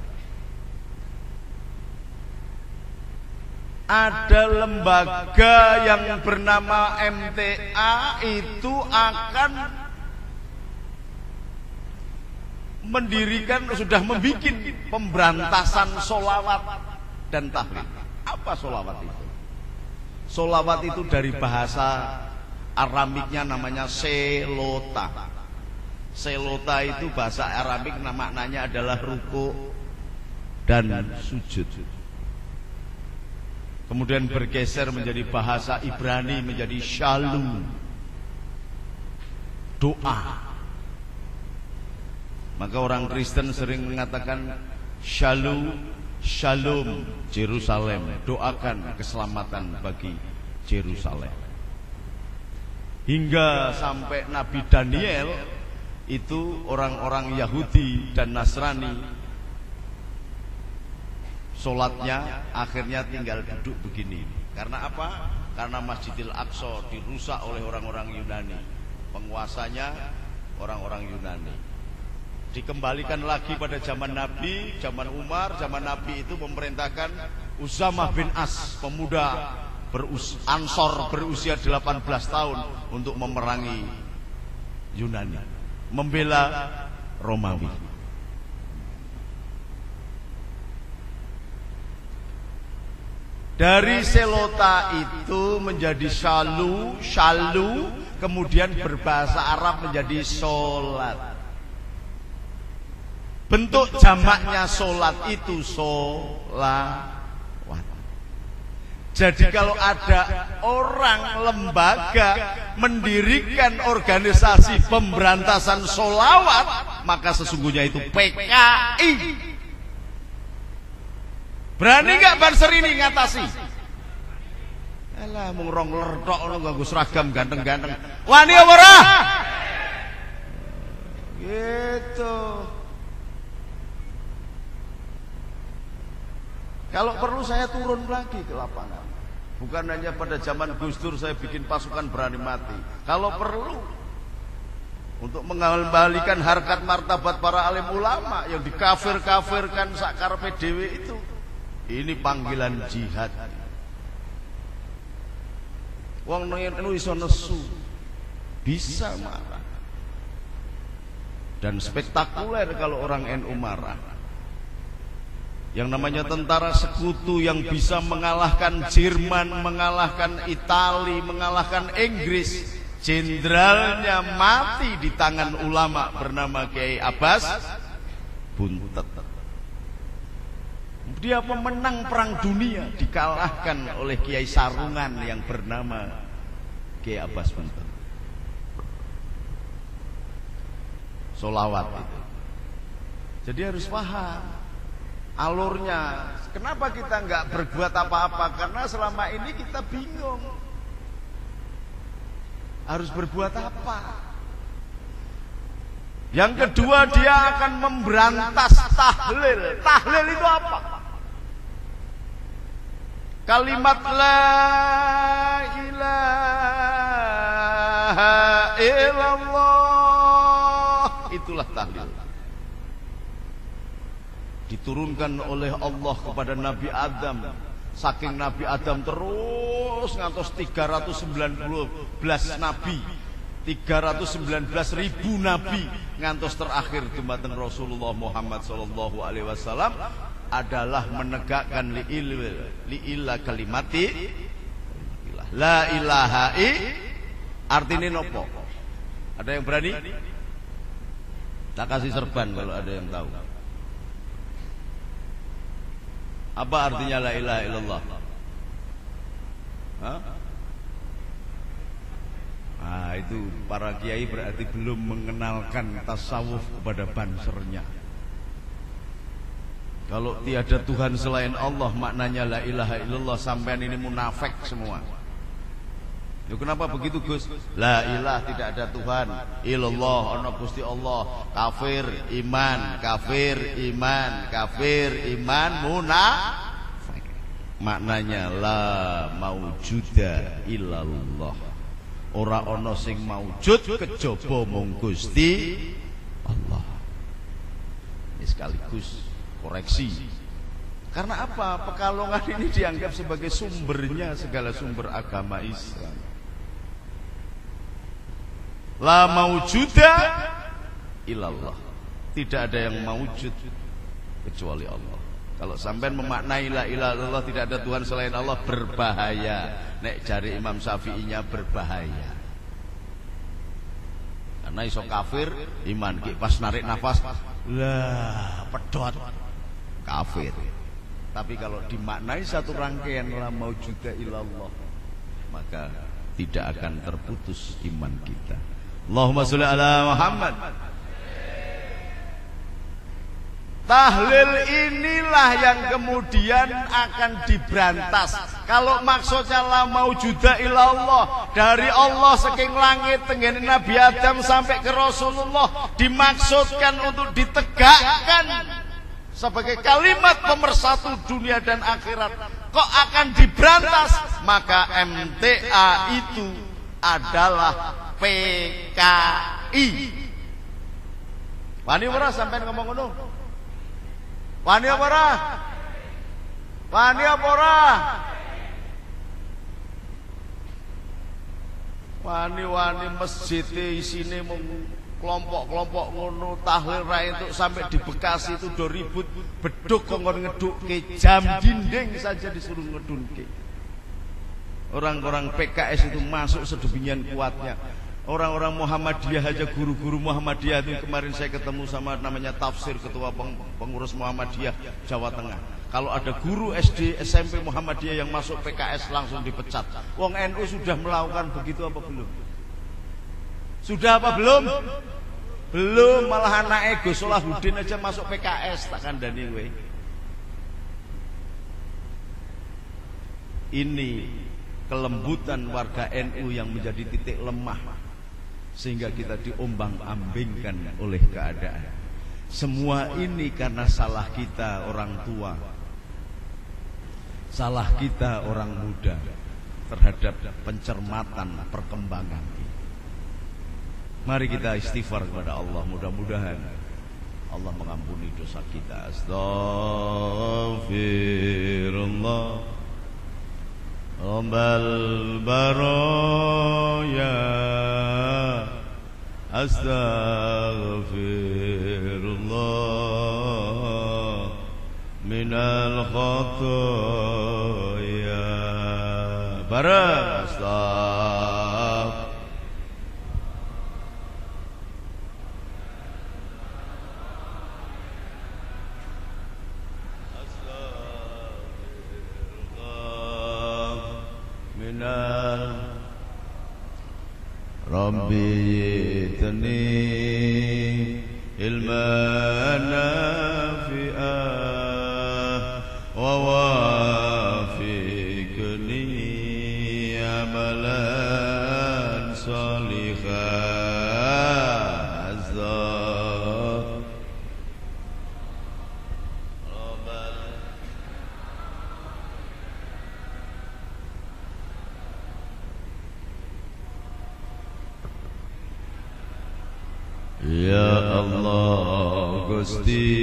[SPEAKER 2] Ada lembaga yang bernama MTA itu akan mendirikan, sudah membuat pemberantasan sholawat dan tahlil. Apa sholawat itu? Sholawat itu dari bahasa Aramiknya namanya selota. Selota itu bahasa Aramik, maknanya adalah ruku dan sujud. Kemudian bergeser menjadi bahasa Ibrani menjadi shalom, doa. Maka orang Kristen sering mengatakan shalom, shalom Yerusalem, doakan keselamatan bagi Yerusalem. Hingga sampai Nabi Daniel itu orang-orang Yahudi dan Nasrani sholatnya akhirnya tinggal duduk begini. Karena apa? Karena Masjidil Aqsa dirusak oleh orang-orang Yunani. Penguasanya orang-orang Yunani. Dikembalikan lagi pada zaman Nabi, zaman Umar. Zaman Nabi itu memerintahkan Usamah bin As, pemuda Ansor berusia 18 tahun, untuk memerangi Yunani, membela Romawi. Dari selota itu menjadi shalu, kemudian berbahasa Arab menjadi sholat. Bentuk jamaknya sholat itu sholawat. Jadi kalau ada orang lembaga mendirikan organisasi pemberantasan sholawat, maka sesungguhnya itu PKI. Berani gak Banser ini ngatasi? Alah, mung rong lertok ngono nganggo seragam ganteng-ganteng. Wani apa ora? Gitu. Kalau perlu saya turun lagi ke lapangan. Bukan hanya pada zaman Gus Dur saya bikin pasukan berani mati. Kalau perlu untuk mengembalikan harkat martabat para alim ulama yang dikafir-kafirkan sakarepe dhewe itu. Ini panggilan jihad. Wong NU iso nesu. Bisa marah. Dan spektakuler kalau orang NU marah. Yang namanya tentara sekutu yang bisa mengalahkan Jerman, mengalahkan Itali, mengalahkan Inggris. Jenderalnya mati di tangan ulama bernama Kiai Abbas Buntet. Dia pemenang perang dunia, dikalahkan oleh Kiai Sarungan yang bernama Kiai Abbas Buntet. Sholawat itu. Jadi harus paham alurnya. Kenapa kita nggak berbuat apa-apa? Karena selama ini kita bingung harus berbuat apa. Yang kedua, dia akan memberantas tahlil. Tahlil itu apa? Kalimat la ilaha illallah, itulah tahlil. Diturunkan oleh Allah kepada Nabi Adam. Saking Nabi Adam terus ngantos 319 nabi, 319.000 nabi, ngantos terakhir dumateng Rasulullah Muhammad sallallahu alaihi wasallam adalah menegakkan li'ila kalimati la ilaha artinya nopo. Ada yang berani? Tak kasih serban kalau ada yang tahu. Apa artinya la ilaha illallah? Hah? Nah, itu para kiai berarti belum mengenalkan tasawuf kepada bansernya. Kalau tiada Tuhan selain Allah, maknanya la ilaha illallah, sampean ini munafik semua. Ya, kenapa begitu Gus? La ilah, tidak ada Tuhan. Illallah, ana Gusti Allah. Kafir iman, kafir iman, kafir iman, munafik. maknanya la maujuda illallah. Ora ana sing maujud kejaba mung Gusti Allah. Ini sekaligus koreksi. Karena apa? Pekalongan ini dianggap sebagai sumbernya segala sumber agama Islam. La maujuda illallah. Tidak ada yang maujud kecuali Allah. Kalau sampean memaknai la ilaha illallah tidak ada Tuhan selain Allah, berbahaya. Nek jari Imam Syafi'inya berbahaya. Karena iso kafir iman ki pas narik nafas lah pedot kafir. Tapi kalau dimaknai satu rangkaian la maujuda illallah, maka tidak akan terputus iman kita. Allahumma sholli ala Muhammad. Tahlil inilah yang kemudian akan diberantas. Kalau maksudnya la maujuda illallah, dari Allah saking langit tenggene Nabi Adam sampai ke Rasulullah, dimaksudkan untuk ditegakkan sebagai kalimat pemersatu dunia dan akhirat, kok akan diberantas? Maka MTA itu adalah PKI. Wani ora sampean ngomong ngono? Wani apa ora? Wani apa ora? Wani-wani masjid isine mung kelompok-kelompok ngono, tahlil ra entuk sampai di Bekasi itu do ribut beduk kongkon ngedukke, jam dinding saja disuruh ngedunke. Orang-orang PKS itu masuk sedemikian kuatnya. Orang-orang Muhammadiyah aja, guru-guru Muhammadiyah itu kemarin saya ketemu sama namanya Tafsir, ketua pengurus Muhammadiyah Jawa Tengah. Kalau ada guru SD, SMP Muhammadiyah yang masuk PKS langsung dipecat. Wong NU sudah melakukan begitu apa belum? Sudah apa belum? Belum, malah anak Gus Solahuddin aja masuk PKS, tak kandani kowe. Ini kelembutan warga NU yang menjadi titik lemah, sehingga kita diombang-ambingkan oleh keadaan. Semua ini karena salah kita orang tua, salah kita orang muda terhadap pencermatan perkembangan ini. Mari kita istighfar kepada Allah, mudah-mudahan Allah mengampuni dosa kita. Astaghfirullah Rabbal baraya, astaghfirullah minal khataya. Barang astaghfirullah. Rabbi tani ilman nafi'ah wa wafiqni amalan salihah. Ya Allah Gusti,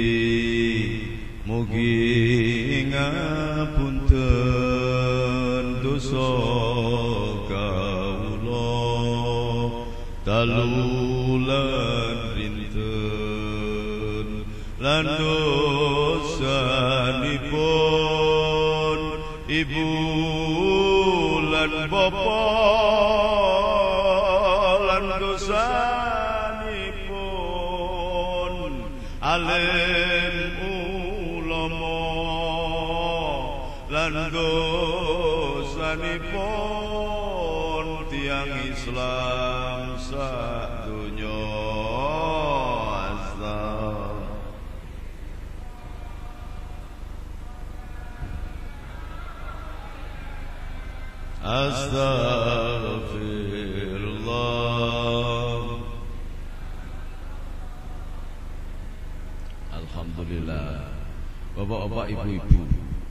[SPEAKER 2] mugi ngapunten dosa kawula dalu lan rinten lan dosanipun ibu lan bapa lan dosa alim ulama lan dosanipun tiang Islam sadonya. Astaghfirullah. Alhamdulillah. Bapak-bapak, ibu-ibu,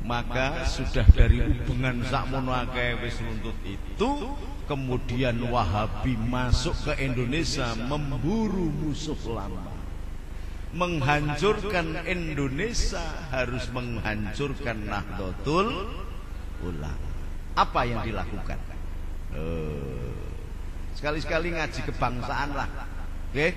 [SPEAKER 2] Maka sudah dari hubungan sakmono akeh wis nuntut itu, kemudian Wahabi masuk ke Indonesia memburu musuh lama. Menghancurkan Indonesia harus menghancurkan Nahdlatul Ulama. Apa yang dilakukan? Sekali-sekali ngaji kebangsaan lah. Nggih.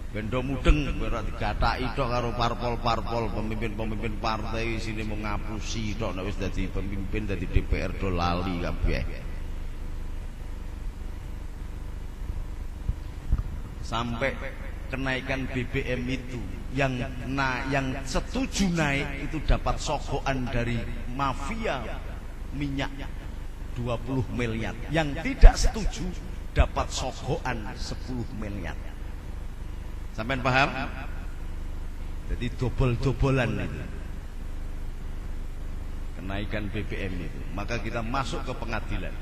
[SPEAKER 2] Bendo mudeng ora digathaki tok karo parpol-parpol, pemimpin-pemimpin partai sini mau ngapusi tok nek wis dadi pemimpin dadi DPR do lali kabeh. Sampai kenaikan BBM itu yang setuju naik itu dapat sogokan dari mafia minyak 20 miliar. Yang tidak setuju dapat sogokan 10 miliar. Sampean paham? Jadi dobol-dobolan itu kenaikan BBM itu. Maka kita masuk ke pengadilan.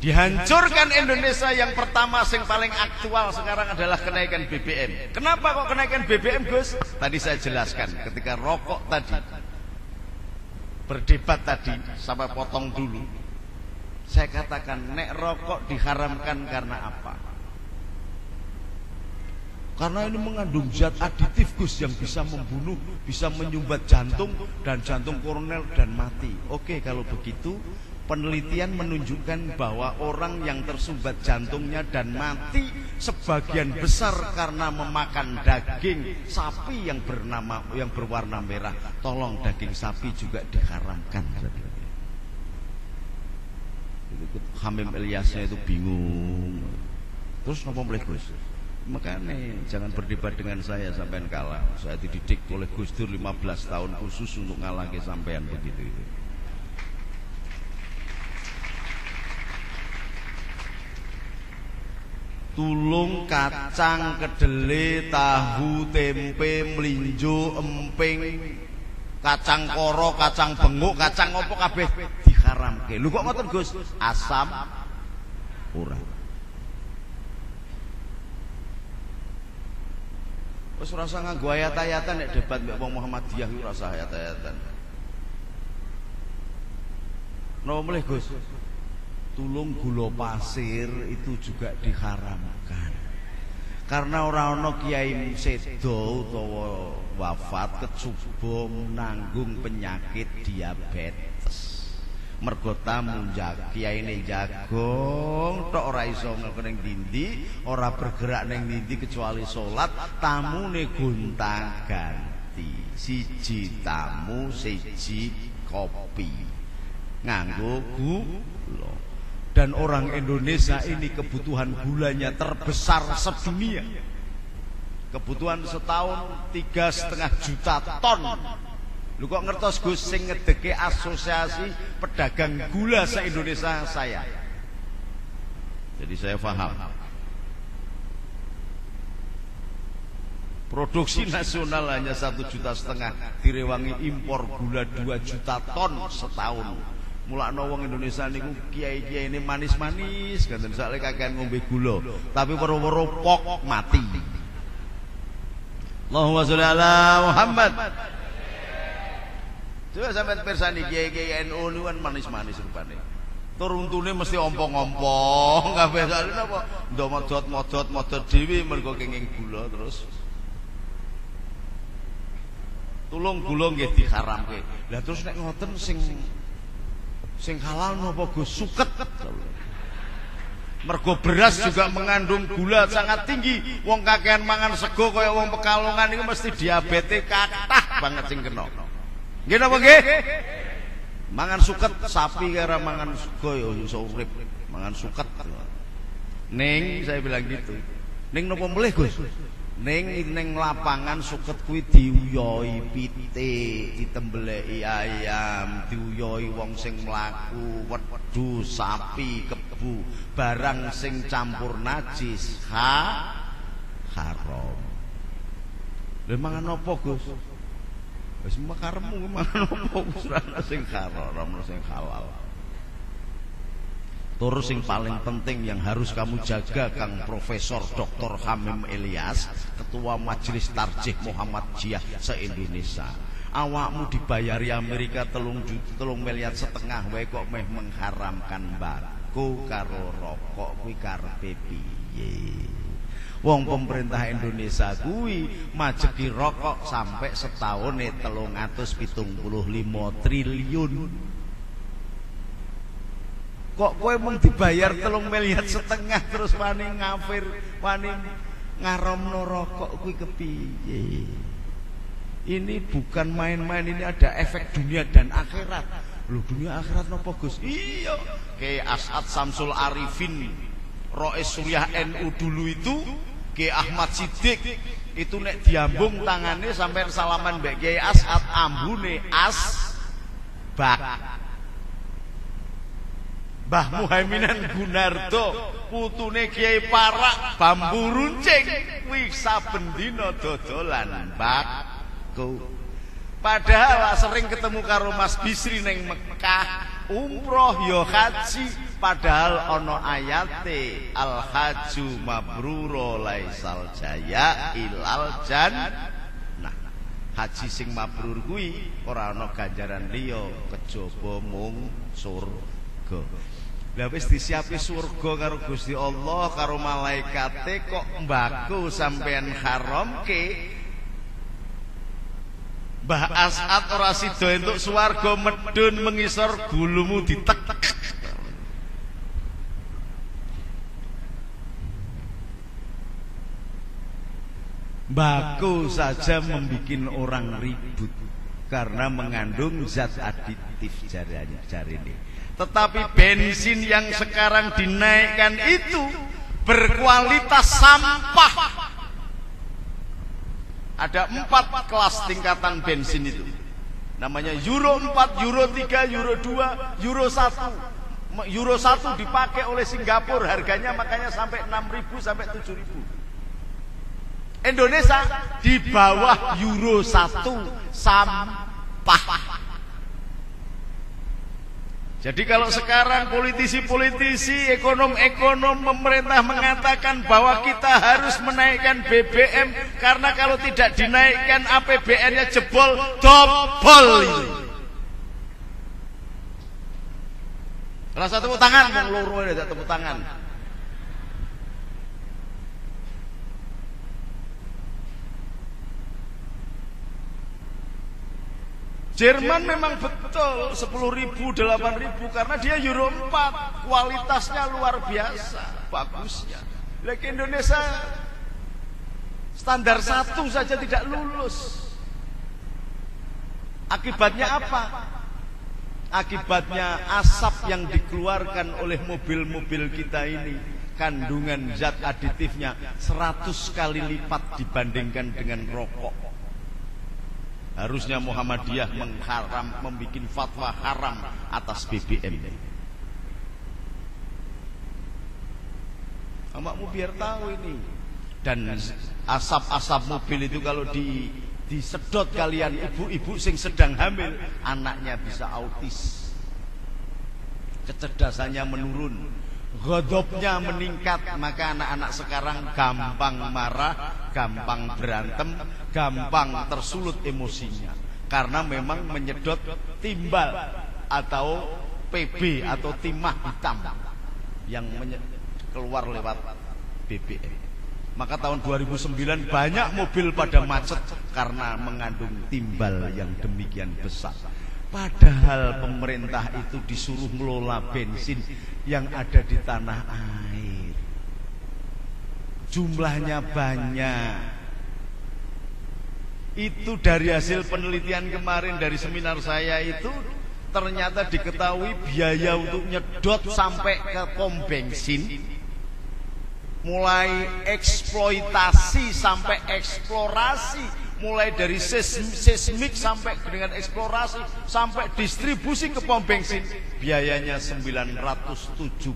[SPEAKER 2] Dihancurkan Indonesia. Yang pertama yang paling aktual sekarang adalah kenaikan BBM. Kenapa kok kenaikan BBM, Gus? Tadi saya jelaskan ketika rokok tadi berdebat tadi, sampai potong dulu. Saya katakan nek rokok diharamkan karena apa? Karena ini mengandung zat aditif, Gus, yang bisa membunuh, bisa menyumbat jantung dan jantung koroner dan mati. Oke, kalau begitu penelitian menunjukkan bahwa orang yang tersumbat jantungnya dan mati sebagian besar karena memakan daging sapi yang berwarna merah. Tolong daging sapi juga diharamkan. Hamim Ilyasnya itu bingung. Terus apa boleh, Gus? Makanya jangan berdebat dengan saya sampean kalah. Saya dididik oleh Gus Dur 15 tahun khusus untuk ngalah ke sampean begitu itu. Tulung, kacang, kedele, tahu, tempe, melinjo, emping, kacang koro, kacang benguk, kacang opo kabeh diharamke. Lho kok ngoten, Gus? Asam ora. Wis ora usah nganggo ayat-ayatan nek debat mbek wong Muhammadiyah ora usah ayat-ayatan. Napa melih, Gus? Tulung gula pasir itu juga diharamkan. Karena orang ana kiai sedo utawa wafat kecuba menanggung penyakit diabetes. Mergo tamu kiyaine jagong tok ora iso ning dindi, ora bergerak ning dindi kecuali salat, tamune gonta-ganti. Siji tamu, siji kopi. Nganggo gula. Dan orang Indonesia ini kebutuhan gulanya terbesar sedunia. Kebutuhan setahun 3,5 juta ton. Lu kok ngertos, Gus, sing ngedeke asosiasi pedagang gula se-Indonesia saya. Jadi saya paham. Produksi nasional hanya 1,5 juta, direwangi impor gula 2 juta ton setahun. Mulakno wong Indonesia niku kiai-kiai ini manis-manis, ganten sakle kakean ngombe gula, tapi woro-woro pok mati. Allahumma sholli ala Muhammad. Coba sampeyan pirsani kiai-kiai NU niku kan manis-manis rupane. Tur untune mesti ompong-ompong kabeh sakle napa ndok modot-modot dhewe mergo kenging gula terus. Tulung gula nggih diharamke. Lah terus nek ngoten sing halal napa Gus? Suket. Mergo beras juga mengandung gula sangat tinggi. Wong kakean mangan sego kaya wong Pekalongan iku mesti diabetes kathah banget sing kena. Nggih napa nggih? Mangan suket sapi karo mangan sego ya iso urip. Mangan suket. Ning saya bilang gitu. Ning napa melih Gus? Ning lapangan suket kuwi diuyoi pitik, ditembeleki ayam, diuyoi wong sing mlaku, wedhus, sapi, kebu, barang sing campur najis haram. Lha mangan apa, Gus? Wis makaremu mangan apa Gus? Ora sing haram, sing halal. Terus yang paling penting yang harus kamu jaga, Kang Profesor Dr. Hamim Ilyas, Ketua Majelis Tarjih Muhammadiyah se-Indonesia. Awakmu dibayari Amerika 3,5 miliar wae kok meh mengharamkan mbako karo rokok kuwi karepe piye? Wong pemerintah Indonesia kuwi majeki rokok sampai setahune 375 triliun. Kok kowe mung dibayar 3,5 miliar terus wani ngafir, wani ngaramno rokok kuwi kepiye? Ini bukan main-main, ini ada efek dunia dan akhirat. Loh, dunia akhirat napa Gus? Iya, kayak As'ad Samsul Arifin, Rois Suriah NU dulu itu, kayak Ahmad Siddiq itu nek diambung tangannya sampai salaman mbek Kiai As'ad ambune asbak. Mbah Muhaiminan Gunardo putune Kiai Parak bambu runcing kuwi saben dina dodolan mbak. Padahal sering ketemu karo Mas Bisri neng Mekah umroh yo haji, padahal ono ayate al haju mabruro laisal jaya ilal jan. Nah, haji sing mabrur kuwi ora ana ganjaran liya kejaba mung surga. Lah wis disiapi surga karo Gusti Allah karo malaikate kok mbako sampean haramke. Mbah As'ad ora sida entuk swarga medun mengisor gulumu ditek. Mbako saja membuat orang ribut karena mengandung zat aditif jarine. Tetapi bensin yang sekarang dinaikkan itu berkualitas sampah. Ada 4 kelas tingkatan bensin itu. Namanya Euro 4, Euro 3, Euro 2, Euro 1. Euro 1 dipakai oleh Singapura, harganya makanya sampai 6.000 sampai 7.000. Indonesia di bawah Euro 1 sampah. Jadi kalau sekarang politisi-politisi, ekonom-ekonom pemerintah mengatakan bahwa kita harus menaikkan BBM karena kalau tidak dinaikkan APBN-nya jebol dobol itu. Rasa tepuk tangan, yang loro ada tepuk tangan. Jerman memang betul 10.000, 8.000 karena dia Euro 4, kualitasnya luar biasa, bagusnya. Lagi Indonesia standar 1 saja tidak lulus. Akibatnya apa? Akibatnya asap yang dikeluarkan oleh mobil-mobil kita ini kandungan zat aditifnya 100 kali lipat dibandingkan dengan rokok. Harusnya Muhammadiyah membuat fatwa haram atas BBM. Amakmu biar tahu ini. Dan asap-asap mobil itu kalau disedot kalian ibu-ibu sing sedang hamil, anaknya bisa autis. Kecerdasannya menurun, ghadabnya meningkat, maka anak-anak sekarang gampang marah, gampang berantem, gampang tersulut emosinya karena memang menyedot timbal atau PB atau timah hitam yang keluar lewat BBM. Maka tahun 2009 banyak mobil pada macet karena mengandung timbal yang demikian besar. Padahal pemerintah itu disuruh ngelola bensin yang ada di tanah air. Jumlahnya banyak. Itu dari hasil penelitian kemarin dari seminar saya itu ternyata diketahui biaya untuk nyedot sampai ke pom bensin, mulai eksploitasi sampai eksplorasi, mulai dari seismik sampai dengan eksplorasi sampai distribusi ke pom bensin, biayanya 975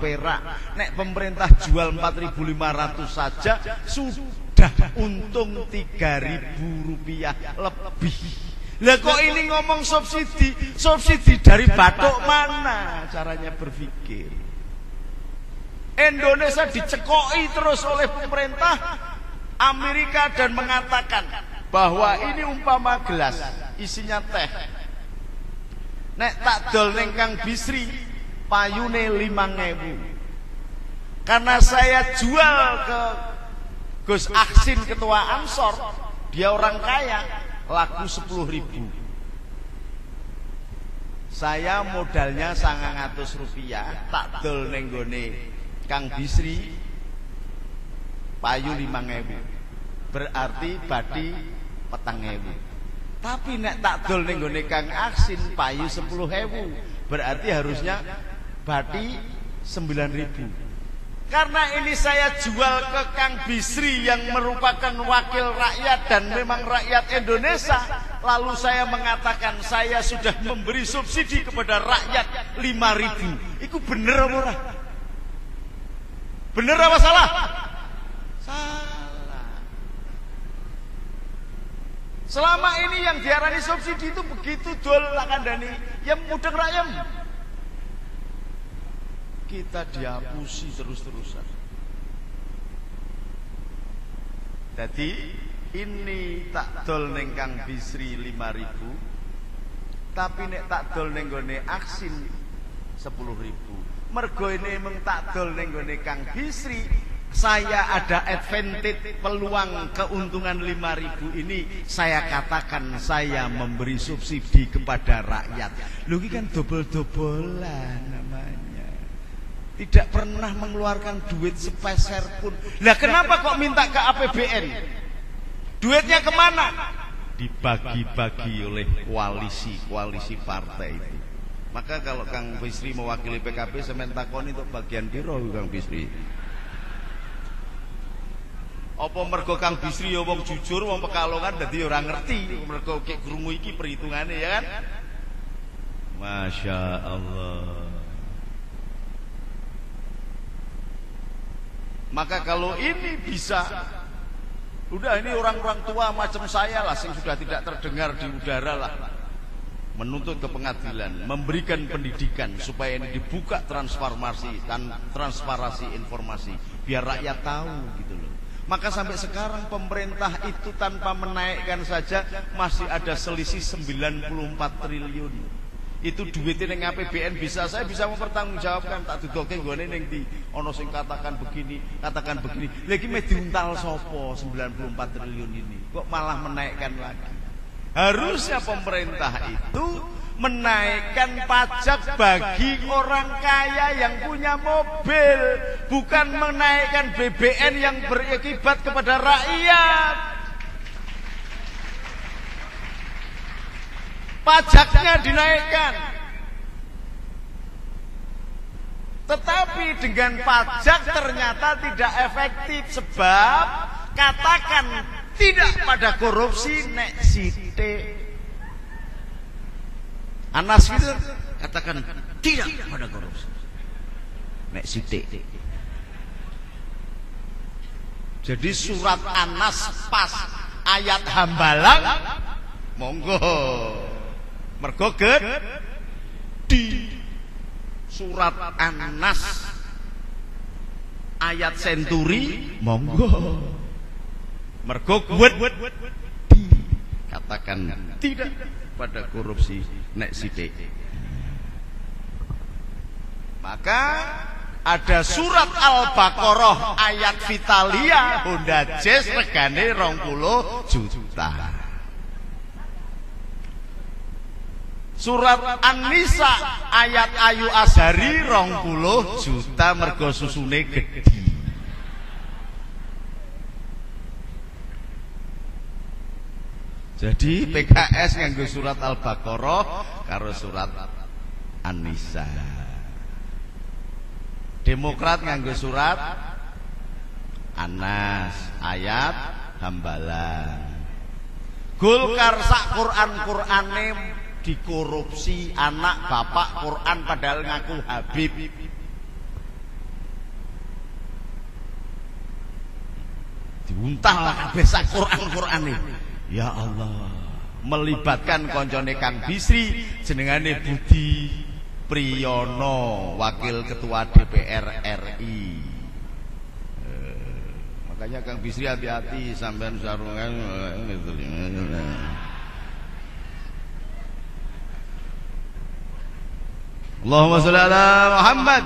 [SPEAKER 2] perak. Nek pemerintah jual 4.500 saja sudah untung 3.000 rupiah lebih. Lah kok ini ngomong subsidi dari batok mana caranya berpikir? Indonesia dicekoki terus oleh pemerintah Amerika dan mengatakan bahwa ini umpama gelas isinya teh. Nek tak dol ning Kang Bisri payune 5.000. Karena saya jual ke Gus Aksin ketua Ansor, dia orang kaya, laku 10.000. Saya modalnya 900 rupiah, tak dol ning gone Kang Bisri payu 5.000. Berarti badi 4.000. Tapi nek tak dol ning gone Kang Aksin payu 10.000, berarti harusnya badi 9.000. Karena ini saya jual ke Kang Bisri yang merupakan wakil rakyat dan memang rakyat Indonesia, lalu saya mengatakan saya sudah memberi subsidi kepada rakyat 5.000. Itu bener apa ora? Bener apa salah? Salah. Selama ini yang diarani subsidi itu begitu dol kandhani, yang mudeng rakyat. Kita dihapusi terus-terusan. Jadi ini tak dol ning Kang Bisri 5.000, tapi nek tak dol ning gone Aksin 10.000. Mergo ini mung tak dol ning gone Kang Bisri, saya ada advantage, peluang keuntungan 5.000 ini saya katakan saya memberi subsidi kepada rakyat. Lho iki kan dobel-dobelan namanya. Tidak pernah mengeluarkan duit sepeser pun. Lah kenapa kok minta ke APBN? Duitnya kemana? Dibagi-bagi oleh koalisi partai itu. Maka kalau Kang Bisri mewakili PKB, semen takoni untuk bagian piro Kang Bisri? Apa mergo Kang Bisri ya wong jujur, wong Pekalongan dadi ora ngerti, mergo kek krungu iki perhitungane ya kan? Masya Allah. Maka kalau ini bisa, udah ini orang-orang tua macam saya lah, yang sudah tidak terdengar di udara lah, menuntut ke pengadilan, memberikan pendidikan supaya ini dibuka transparansi dan transparansi informasi, biar rakyat tahu gitu loh. Maka sampai sekarang pemerintah itu tanpa menaikkan saja masih ada selisih 94 triliun. Itu duitnya yang APBN saya bisa mempertanggungjawabkan, tak dudoke nggone ning ndi ana sing katakan begini, katakan begini. Lagi me diuntal sopo 94 triliun ini. Kok malah menaikkan lagi? Harusnya pemerintah itu menaikkan pajak bagi orang kaya yang punya mobil, bukan menaikkan BBN yang berakibat kepada rakyat. Pajaknya dinaikkan, tetapi dengan pajak ternyata tidak efektif. Sebab katakan tidak pada korupsi nek sithik. Anas gitu katakan tidak pada korupsi nek sithik. Jadi surat Anas pas ayat hambalang monggo. Mergo di surat An-Nas ayat senturi monggo. Mergo katakan tidak pada korupsi nek sithik. Maka ada surat Al-Baqarah ayat Vitalia Honda Jazz regane 20 juta. Surat An-Nisa ayat Ayu Azhari 20 juta mergo susune gedhi. Jadi PKS nganggo surat Al-Baqarah karo surat An-Nisa. Demokrat nganggo surat Anas ayat hambalang. Golkar sak Quran-Qurane dikorupsi, anak bapak Quran padahal ngaku Habib. Diuntal kabeh sak Quran-Qurane. Ya Allah, melibatkan koncone Kang Bisri jenengane Budi Priyono, wakil ketua DPR RI. Maka Makanya Kang Bisri hati-hati sampean sarungan gitu. Allahumma sholli ala Muhammad.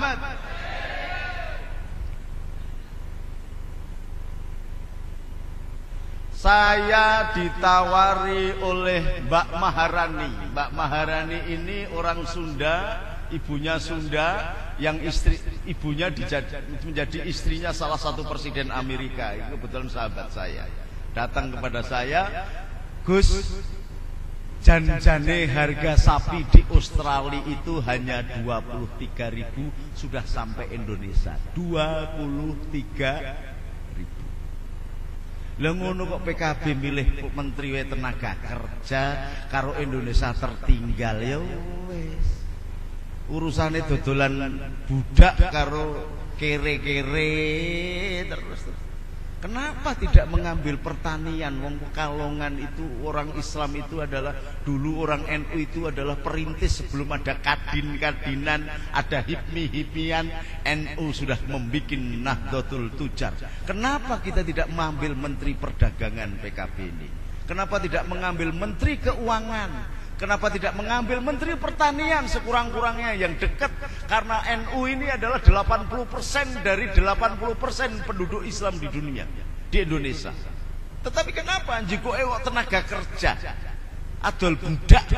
[SPEAKER 2] Saya ditawari oleh Mbak Maharani. Mbak Maharani ini orang Sunda, ibunya Sunda, yang ibunya menjadi istrinya salah satu presiden Amerika. Itu kebetulan sahabat saya. Datang kepada saya, Gus, janjane harga sapi di Australia itu hanya 23.000 sudah sampai Indonesia. 23.000. Lah ngono kok PKB milih Menteri Tenaga Kerja karo Indonesia tertinggal ya wis. Urusane dodolan budak karo kere-kere terus. Kenapa tidak mengambil pertanian? Wong Pekalongan itu orang Islam itu adalah dulu orang NU itu adalah perintis sebelum ada kadin-kadinan, ada hipmi-hipmian. NU sudah membuat Nahdlatul Tujar. Kenapa kita tidak mengambil Menteri Perdagangan PKB ini? Kenapa tidak mengambil Menteri Keuangan? Kenapa tidak mengambil Menteri Pertanian sekurang-kurangnya yang dekat? Karena NU ini adalah 80% dari 80% penduduk Islam di dunia, di Indonesia. Tetapi kenapa jiko ewok tenaga kerja adol budak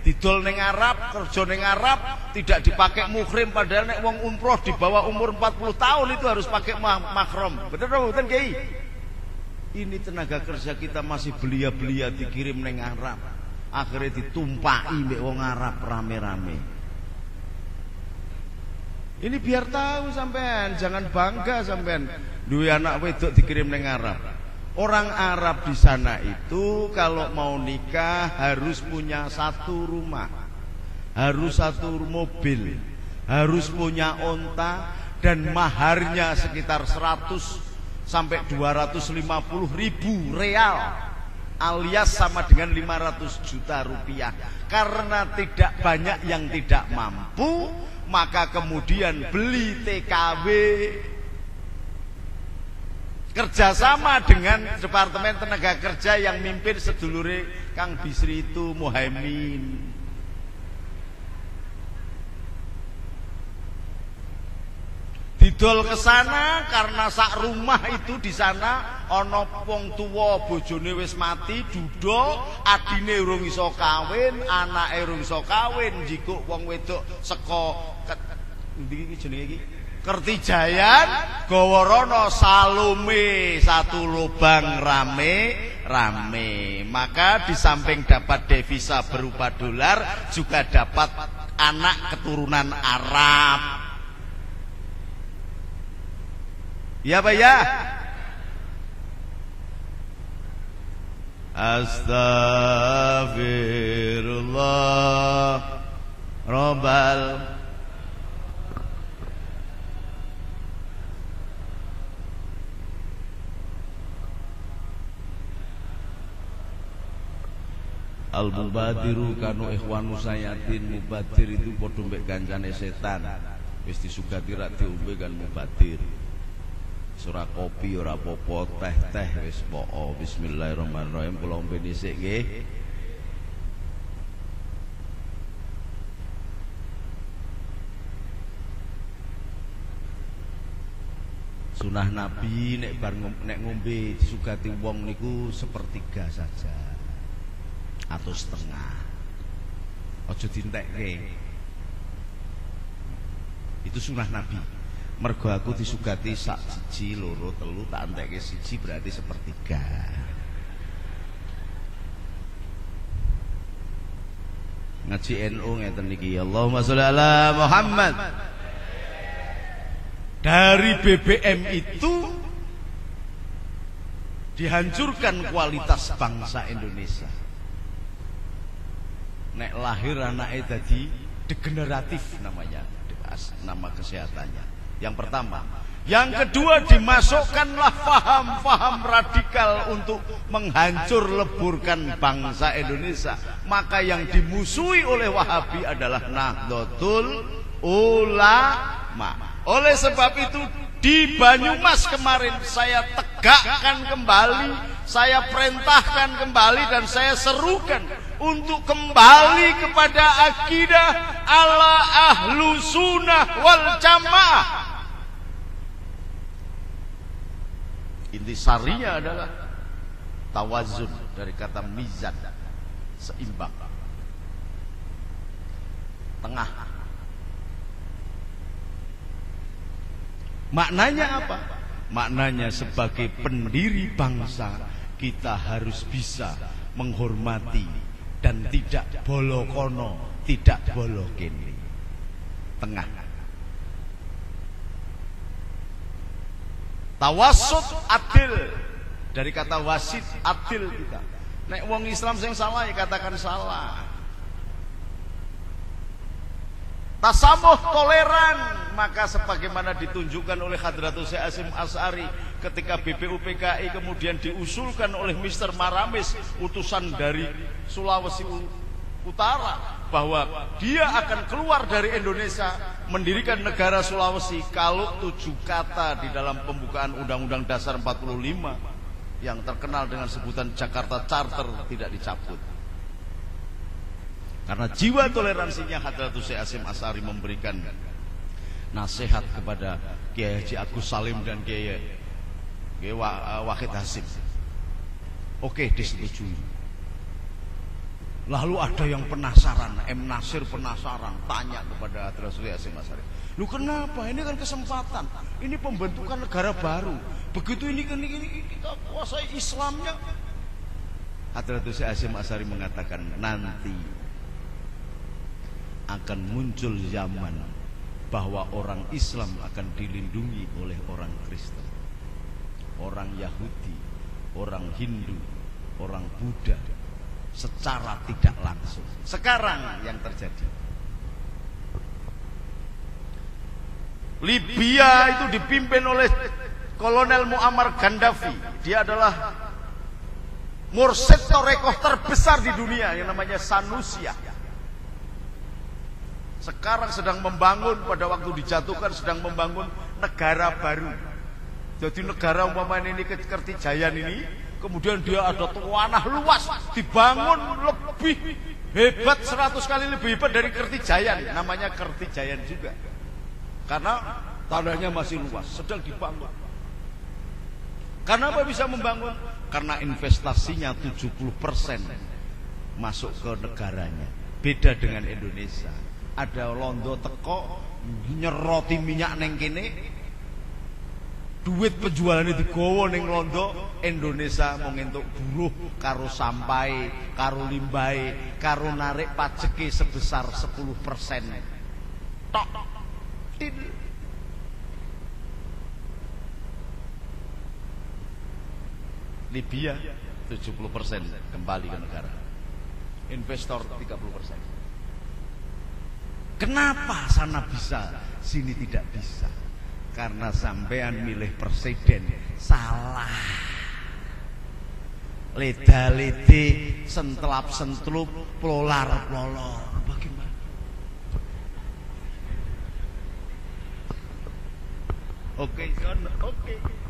[SPEAKER 2] didol ning Arab, kerja ning Arab, tidak dipakai muhrim, padahal nek wong umroh di bawah umur 40 tahun itu harus pakai mahram. Betul betul Kiai? Ini tenaga kerja kita masih belia-belia dikirim ning Arab. Akhirnya ditumpaki mbek wong Arab rame-rame. Ini biar tahu sampean, jangan bangga sampean duwe anak wedok dikirim ning Arab. Orang Arab di sana itu kalau mau nikah harus punya satu rumah, harus satu mobil, harus punya onta, dan maharnya sekitar 100 sampai 250.000 real. Alias sama dengan 500 juta rupiah. Karena tidak banyak yang tidak mampu, maka kemudian beli TKW, kerjasama dengan Departemen Tenaga Kerja yang mimpin sedulure Kang Bisri itu Muhaimin. Didol ke sana karena sak rumah itu di sana ana wong tuwa bojone wis mati duda, adine urung iso kawin, anake urung iso kawin, njikuk wong wedok saka ndi iki jenenge iki Kertijayan gawa rono Salome satu lubang rame. Maka di samping dapat devisa berupa dolar juga dapat anak keturunan Arab. Ya Pak ya. Astaghfirullah Rabbal Al-mubadiru kanu ikhwanu sayatin. Mubadir itu padha mbek kancane setan. Wis disugati rak diombe kan mubadir. Surah kopi ora apa-apa, teh wis poko. Bismillahirrahmanirrahim. Kula ombe dhisik nggih. Sunah Nabi nek bar nek ngombe disugati wong niku sepertiga saja atau setengah. Aja dientekke. Itu sunah Nabi. Mergo aku disugati sak siji, loro, telu, tak entekke siji berarti sepertiga. Ngaji NU ngeten niki. Allahumma sholli ala Muhammad. Dari BBM itu dihancurkan kualitas bangsa Indonesia. Nek lahir anaknya dadi degeneratif namanya, nama kesehatannya. Yang pertama. Yang kedua, dimasukkanlah faham-faham radikal untuk menghancur leburkan bangsa Indonesia. Maka yang dimusuhi oleh Wahabi adalah Nahdlatul Ulama. Oleh sebab itu di Banyumas kemarin saya tegas tegakkan kembali, saya perintahkan kembali, dan saya serukan untuk kembali kepada akidah ala ahlu sunnah wal jamaah. Intisarinya adalah tawazun, dari kata mizan, seimbang, tengah. Maknanya apa? Maknanya sebagai pendiri bangsa kita harus bisa menghormati dan tidak bolokono, tidak bolokene, tengah. Tawassut adil, dari kata wasit, adil kita. Nek wong Islam sing salah ya katakan salah. Tasamuh, toleran, maka sebagaimana ditunjukkan oleh Hadratus Syekh Hasyim Asy'ari ketika BPUPKI kemudian diusulkan oleh Mr. Maramis, utusan dari Sulawesi Utara, bahwa dia akan keluar dari Indonesia mendirikan negara Sulawesi kalau 7 kata di dalam pembukaan Undang-Undang Dasar 45 yang terkenal dengan sebutan Jakarta Charter tidak dicabut. Karena jiwa toleransinya, Hadratus Syekh Hasyim Asy'ari memberikan nasihat kepada Kiai Haji Agus Salim dan Kiai Wahid Hasyim. Oke, disetujui. Lalu ada yang penasaran, M. Nasir penasaran, tanya kepada Hadratus Syekh Hasyim Asy'ari, "Lu kenapa? Ini kan kesempatan. Ini pembentukan negara baru. Begitu ini kita kuasai Islamnya." Hadratus Syekh Hasyim Asy'ari mengatakan, nanti akan muncul zaman bahwa orang Islam akan dilindungi oleh orang Kristen, orang Yahudi, orang Hindu, orang Buddha, secara tidak langsung. Sekarang yang terjadi, Libya itu dipimpin oleh Kolonel Muammar Gaddafi. Dia adalah mursyid torekoh terbesar di dunia yang namanya Sanusiyah. Sekarang sedang membangun, pada waktu dijatuhkan sedang membangun negara baru. Jadi negara umpamanya ini Kertijayan ini, kemudian dia ada tanah luas, dibangun lebih hebat, 100 kali lebih hebat dari Kertijayan. Namanya Kertijayan juga, karena tanahnya masih luas, sedang dibangun. Kenapa bisa membangun? Karena investasinya 70% masuk ke negaranya. Beda dengan Indonesia. Ada londo teko nyeroti minyak neng kene, duit penjualannya digowo neng londo. Indonesia mau ngentuk buruh karo sampai, karo limbai, karo narik pajeke sebesar 10%. Tok. Libya 70% kembali ke negara, investor 30%. Kenapa sana bisa, sini tidak bisa? Karena sampean milih presiden salah. Leda-lede, sentelap-sentelup, plolar-plolor. Bagaimana? Oke, John, oke.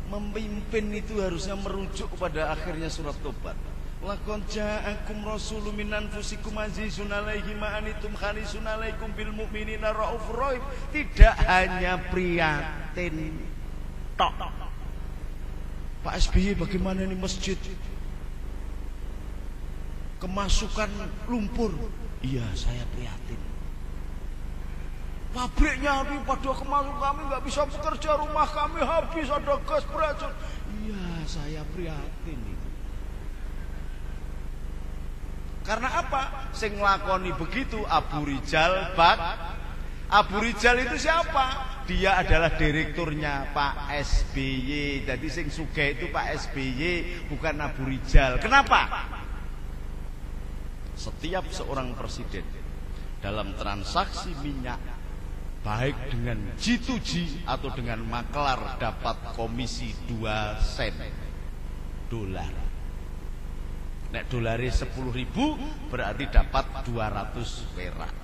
[SPEAKER 2] Memimpin itu harusnya merujuk kepada akhirnya surat Tobat. Laqad ja'akum rasulun min anfusikum azizun 'alaihi ma anittum harisun 'alaikum bil mu'minina raufur rahim. Tidak hanya prihatin tok. Pak SBY bagaimana ini masjid? Kemasukan lumpur. Iya, saya prihatin. Pabriknya habis, pada kemasukan kami nggak bisa bekerja, rumah kami habis, ada gas beracun. Iya, saya prihatin itu. Karena apa? Sing nglakoni begitu Abu Rijal Bak. Abu Rijal itu siapa? Dia adalah direkturnya Pak SBY. Jadi sing sugih itu Pak SBY, bukan Abu Rijal. Kenapa? Setiap seorang presiden dalam transaksi minyak, baik dengan G2G atau dengan maklar, dapat komisi 2 sen dolar. Nek dolare 10.000 berarti dapat 200 perak.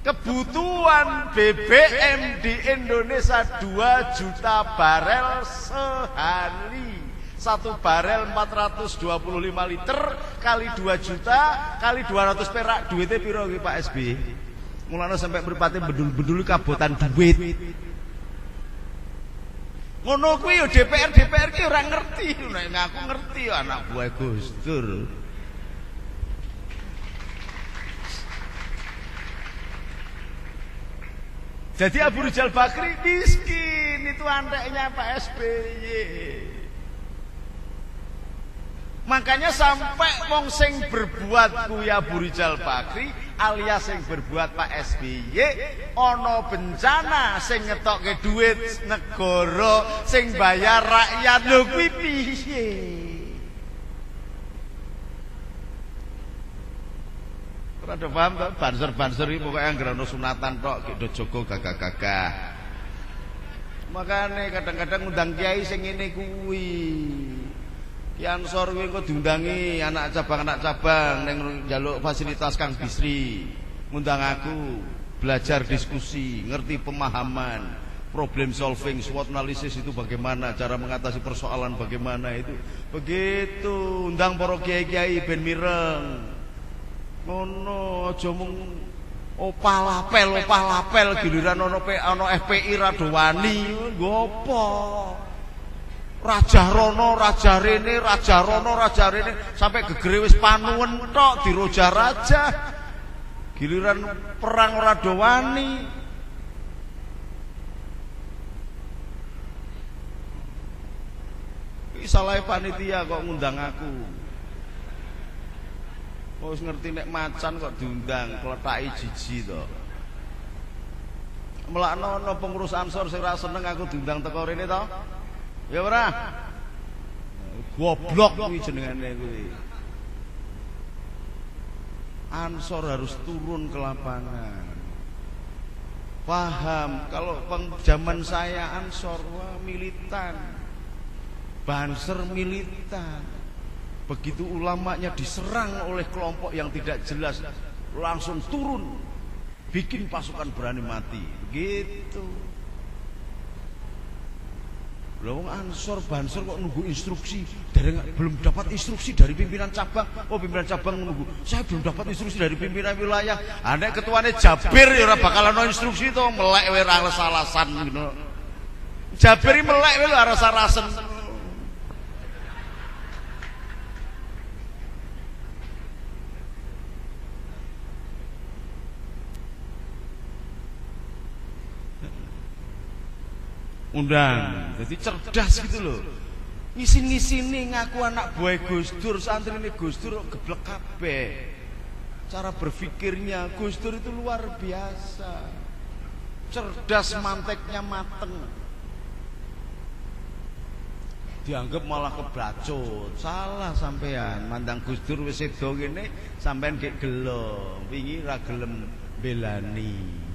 [SPEAKER 2] Kebutuhan BBM di Indonesia 2 juta barel sehari. 1 barel 425 liter kali 2 juta kali 200 perak, duitnya piro iki Pak SBY? Mulane sampai mripate bendul-bendul kabotan duit. Ngono kuwi yo DPR ki ora ngerti, nek ngaku ngerti yo anak buah Gus Dur. Jadi Abu Rizal Bakri miskin, itu anteknya Pak SBY. Makanya sampai wong sing berbuat kuwi Abu Rizal Bakri alias sing berbuat Pak SBY ana bencana sing ngetokke duit negara sing bayar rakyat lho kuwi piye? Rada paham to? Banser-banser iki pokoke anggere ana sunatan tok do Joko gagah-gagah. Makane kadang-kadang ngundang kiai sing ngene kuwi. Ki Ansor kuwi engko diundangi anak cabang ning njaluk fasilitas Kang Bisri. Ngundang aku belajar diskusi, ngerti pemahaman, problem solving, SWOT analisis itu bagaimana, cara mengatasi persoalan bagaimana itu. Begitu undang para kiai-kiai ben mireng. Ngono aja mung opah lapel giliran ana FPI ra do wani nggo apa? Raja rono, raja rene, raja rono, raja rene sampai gegere wis panuwun tok diroja raja. Giliran perang ora do wani. Iki salah panitia kok ngundang aku. Wis ngerti nek macan kok diundang, kletaki jiji to. Melakno ana pengurus Ansor sing ora seneng aku diundang teko rene to. Ya ora? Goblok kuwi jenengane kuwi. Ansor harus turun ke lapangan. Paham kalau zaman saya Ansor wah militan. Banser militan. Begitu ulamanya diserang oleh kelompok yang tidak jelas, langsung turun, bikin pasukan berani mati. Gitu. Lawang Ansor, Banser kok nunggu instruksi dari, belum dapat instruksi dari pimpinan cabang. Oh pimpinan cabang menunggu, saya belum dapat instruksi dari pimpinan wilayah. Ada ketuanya Jabir ya ora bakalan no instruksi to, melek wae ora alasan gitu. Jabir melek wae ora alasan. Undang, jadi cerdas gitu loh. Ngisin-ngisini ngaku anak buah Gus Dur, santri ini Gus Dur geblek kabeh. Cara berpikirnya Gus Dur itu luar biasa. Cerdas, manteknya mateng. Dianggap malah kebacut. Salah sampean, mandang Gus Dur wis sedo ngene, sampean gek gelo, wingi ra gelem belani.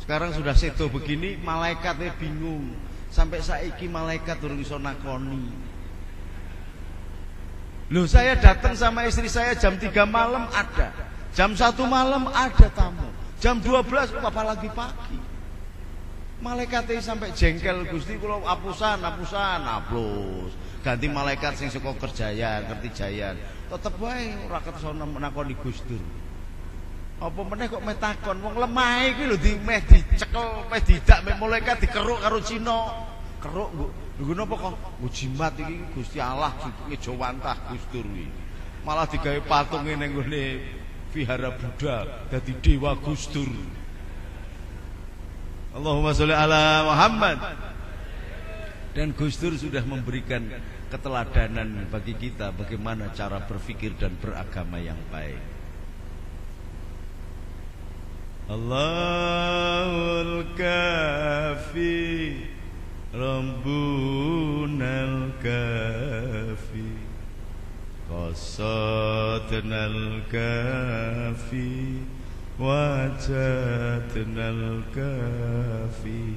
[SPEAKER 2] Sekarang sudah sedo begini, malaikatnya bingung. Sampai saiki malaikat durung iso nakoni. Loh saya datang sama istri saya jam 3 malam ada. Jam 1 malam ada tamu. Jam 12 apalagi pagi. Malaikatnya sampai jengkel, Gusti kula apusan, hapus. Ganti malaikat sing saka Kerjayan, Kertijayan. Tetep wae ora ketsono nakoni Gus Dur. Apa meneh kok metakon wong lemah iki lho meh dicekel, meh didak meh malaikat dikeruk karo Cina. Keruk nggo napa kok? Nggo jimat iki Gusti Allah ngejawantah Gus Dur iki. Malah digawe patung ning nggone Vihara Buddha dadi dewa Gus Dur. Allahumma sholli ala Muhammad. Dan Gus Dur sudah memberikan keteladanan bagi kita bagaimana cara berpikir dan beragama yang baik. Allahul Kafi Rabbunal Kafi Qasadnal Kafi Wajadnal Kafi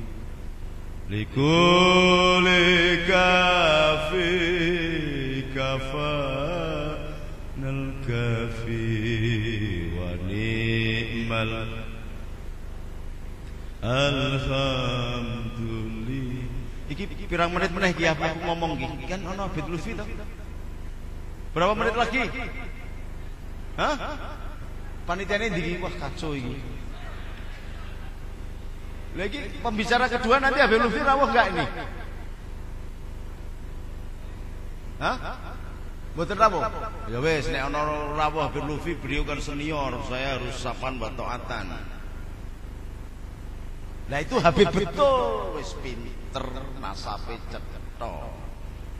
[SPEAKER 2] Likuli Kafi Kafa al-kafi wa ni'mal alhamdulillah. Iki pirang menit meneh iki aku ngomong iki kan ana bait lufi to. Berapa menit lagi? Hah? Panitiane ndi? Wah kacau iki. Lagi pembicara kedua nanti Habib Lutfi rawuh enggak ini? Hah? Mboten rawuh. Ya wis nek ana rawuh Habib Lutfi beliau kan senior, saya harus sapan wa taatan. Nah itu Habib betul, wis pinter, nasabe cetha.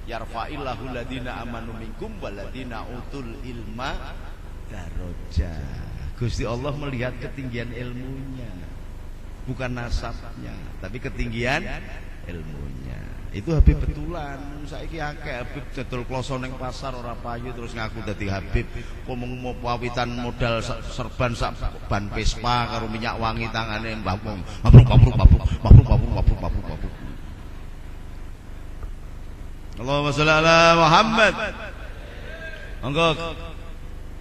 [SPEAKER 2] Yarfa'illahu ladina amanu minkum waladina utul ilma darajah. Gusti Allah melihat ketinggian ilmunya, bukan nasabnya, tapi ketinggian ilmunya. Itu Habib betulan. Saiki akeh Habib dodol kloso ning pasar ora payu terus ngaku dadi Habib. Ngomong pawitan modal serban sak ban Vespa karo minyak wangi tangane mbah wong. Mabruk. Allahumma sholli ala Muhammad. Monggo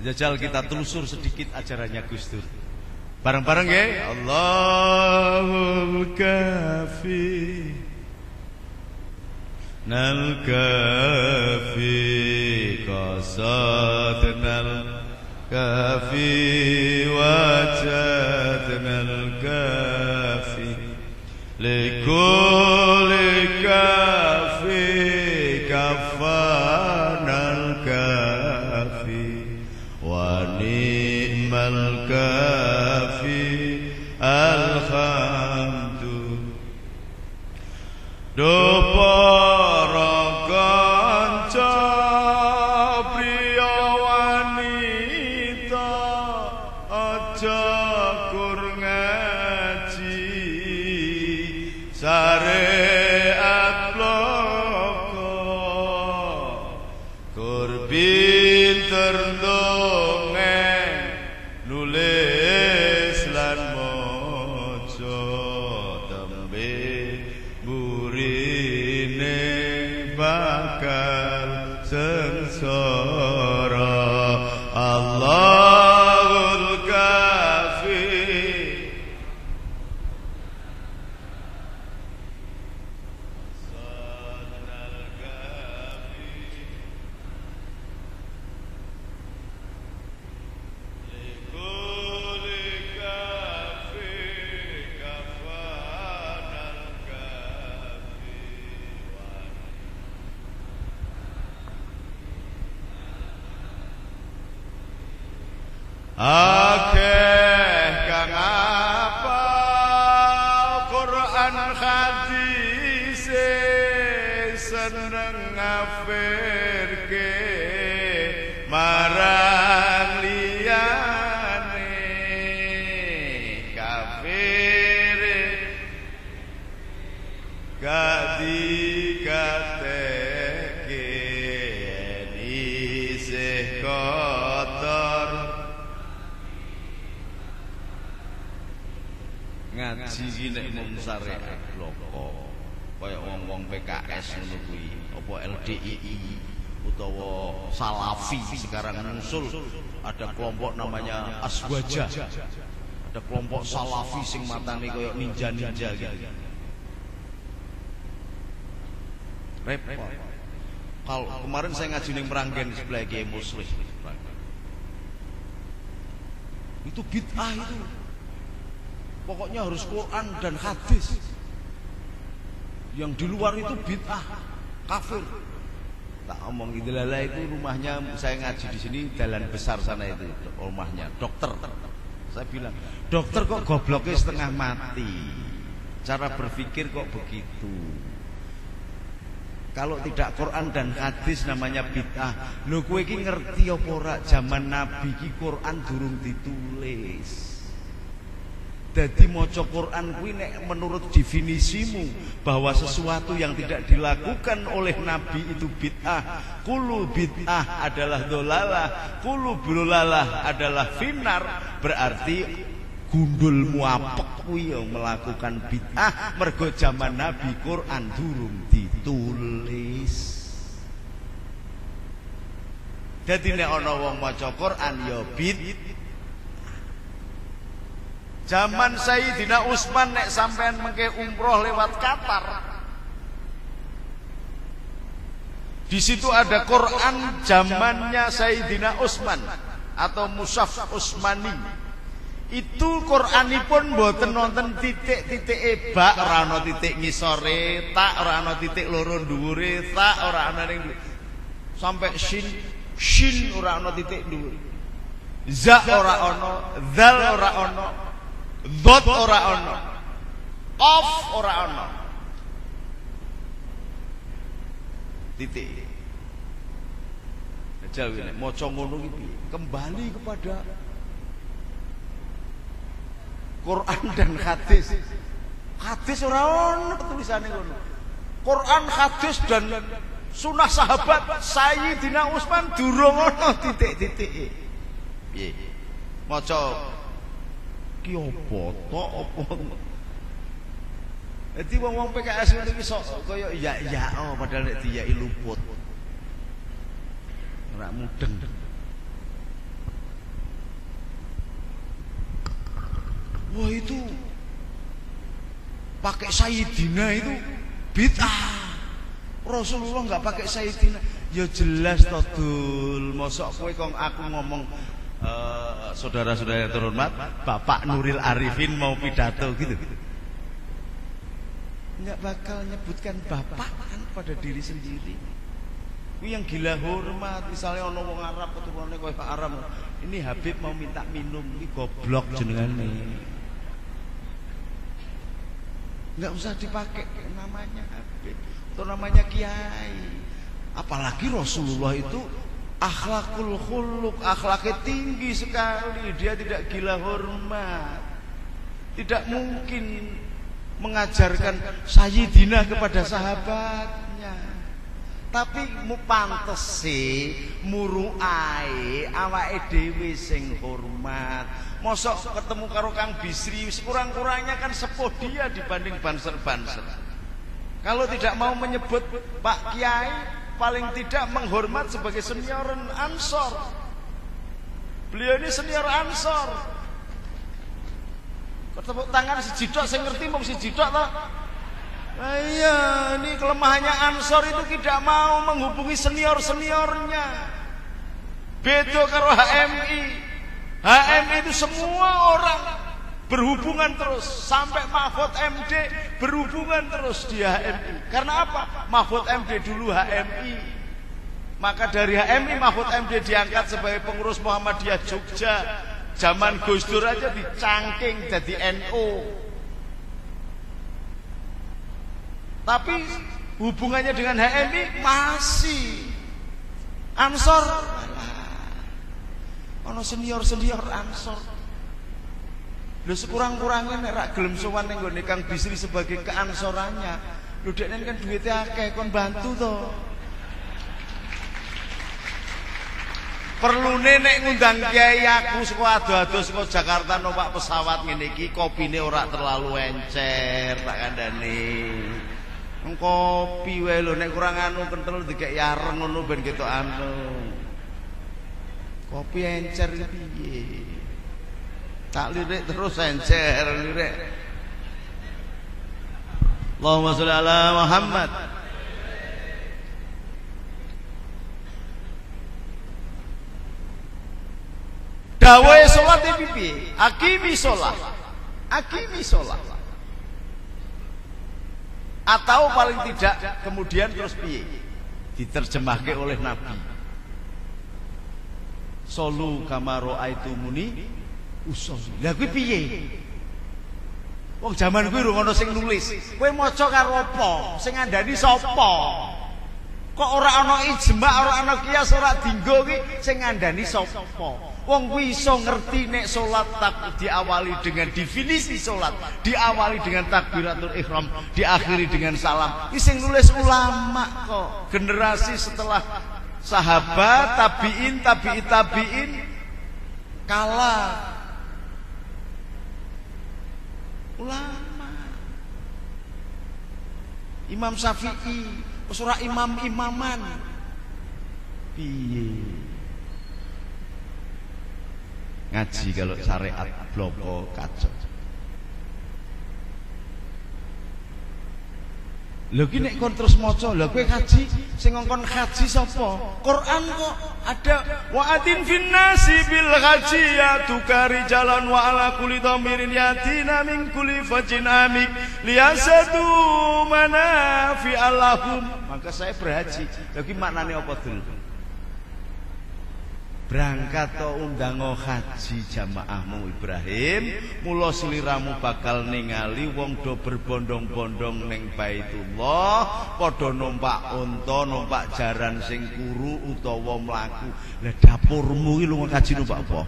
[SPEAKER 2] jajal kita telusur sedikit ajarannya Gus Dur. Bareng-bareng ya. Allahul kafi nal kafi qasadnal kafi wajadnal kafi likulli kafi kafanal kafi wa ni'mal kafi alhamdulillah. Do para kanca priya wanita aja kur ngaji syariat loko kur pinter dongeng nulis lan maca tembe burine bakal sengsara. Allahul kafi sadnal kafi likulli kafi kafanal kafi akeh kang apal Quran hadis seneng ngafirke marang liyane kafir gak dikateke isih kotor. Ngaji iki nek mung syariat loko kaya wong-wong PKS ngono kuwi apa LDII utawa Salafi sekarang muncul ada kelompok namanya Aswaja, ada kelompok Salafi sing matane kaya ninja-ninja gitu. Repot. Kalau kemarin saya ngaji ning Meranggen sebelah Kiai Muslim. Itu bid'ah itu. Pokoknya harus Quran dan hadis. Yang di luar itu bid'ah, kafir. Tak omong itu lala itu rumahnya saya ngaji di sini jalan besar sana itu rumahnya dokter. Saya bilang, dokter kok gobloknya setengah mati. Cara berpikir kok begitu. Kalau tidak Quran dan hadis namanya bid'ah. Lho kowe iki ngerti apa ora zaman Nabi iki Quran durung ditulis. Jadi maca Quran kuwi nek menurut definisimu bahwa sesuatu yang tidak dilakukan oleh Nabi itu bid'ah. Kullu bid'ah adalah dolalah, kullu dolalah adalah finar. Berarti gundul muapek kuwi yang melakukan bid'ah mergo zaman Nabi Quran durung ditulis. Dadi nek ana wong maca Quran ya bid. Zaman Sayyidina Utsman nek sampean mengke umroh lewat Qatar. Di situ ada Quran zamannya Sayyidina Utsman atau Mushaf Utsmani. Itu Quranipun mboten nonton titik-titik bak, ora ana titik ngisore, tak ora ana titik loro dhuwure, tak ora ana ning sampai shin ora ana titik dhuwur. Za ora ana, dzal ora ana, dhot ora ana, qaf ora ana. Titik. Jawi nek maca ngono iki piye? Kembali kepada Quran dan hadis. Hadis ora ono tulisane ngono. Quran, hadis dan sunah sahabat Sayyidina Utsman durung ono titik-titike. Piye? Maca ki apa tok apa? Dadi wong-wong PKS ngene iki sok kaya iya padahal nek diyai luput. Ora mudeng. Wah itu pakai Sayyidina itu bid'ah. Rasulullah enggak pakai Sayyidina. Ya jelas to Dul. Mosok kowe kok aku ngomong saudara-saudara terhormat, Bapak Nuril Arifin mau pidato gitu. Enggak bakal nyebutkan bapak kan pada diri sendiri. Kuwi yang gila hormat, misalnya ono wong Arab keturunane koyo Pak Arab. Ini Habib mau minta minum, iki goblok jenengane. Enggak usah dipakai namanya Habib atau namanya kiai. Apalagi Rasulullah itu akhlakul khuluq, akhlaknya tinggi sekali. Dia tidak gila hormat. Tidak mungkin mengajarkan Sayyidina kepada sahabatnya. Tapi mu pantes sih muruae awake dhewe sing hormat. Mosok ketemu karo Kang Bisri sekurang-kurangnya kan sepuh dia dibanding banser-banser. Kalau tidak mau menyebut Pak Kiai, paling tidak menghormat sebagai senior Ansor. Beliau ini senior Ansor. Tepuk tangan siji tok sing ngerti mung siji tok to. Iya, ini kelemahannya Ansor itu tidak mau menghubungi senior-seniornya. Beda karo HMI. HMI itu semua orang berhubungan terus sampai Mahfud MD berhubungan terus di HMI. Karena apa? Mahfud MD dulu HMI. Maka dari HMI Mahfud MD diangkat sebagai pengurus Muhammadiyah Jogja. Zaman Gus Dur aja dicangking jadi NU. Tapi hubungannya dengan HMI masih Ansor. Ono senior-senior Ansor. Lho sekurang-kurangnya nek rak gelem sowan ning nggone Kang Bisri sebagai keansorannya. Lho dekne kan duwite akeh kon bantu to. Perlune nek ngundang kiai aku saka ado-ado saka Jakarta numpak pesawat ngene iki kopine ora terlalu encer tak kandhane. Kopi wae lho nek kurang anu kentel dikek yareng ngono ben ketok anu. Kopi encer iki piye? Tak lirik terus encer lirik. Allahumma sholli ala Muhammad. Dawe salat iki piye? Akimi salat. Akimi salat. Atau paling tidak kemudian terus piye? Diterjemahke oleh Nabi. Solu kama raaitumuni usolli. Lah kuwi piye? Wong jaman kuwi ora ono sing nulis. Kowe maca karo apa? Sing ngandani sapa? Kok ora ana ijma, ora ana kias, ora dienggo kuwi sing ngandani sapa? Wong kuwi iso ngerti nek salat tak diawali dengan definisi salat, diawali dengan takbiratul ihram, diakhiri dengan salam. Iki sing nulis ulama kok. Generasi setelah sahabat, tabi'in, tabi'in kalah ulama. Imam Syafi'i, ora imam-imaman. Piye? ngaji kalau syariat bloko kacau. Lho ki nek kon terus maca, lho kowe kaji sing ngongkon kaji sapa? Quran kok ada wa atin finnasi bil haji ya tukari jalan wa ala kulli dhamirin yatina min kulli fajin amik liyasadu manafi allahum. Maka saya berhaji. Lho ki maknane apa dul? Berangkat to undang haji jamaahmu Ibrahim, mula sliramu bakal ningali wong do berbondong-bondong ning Baitullah, padha numpak unta, numpak jaran sing kuru utawa mlaku. Lah dapurmu iki lunga kaji numpak apa?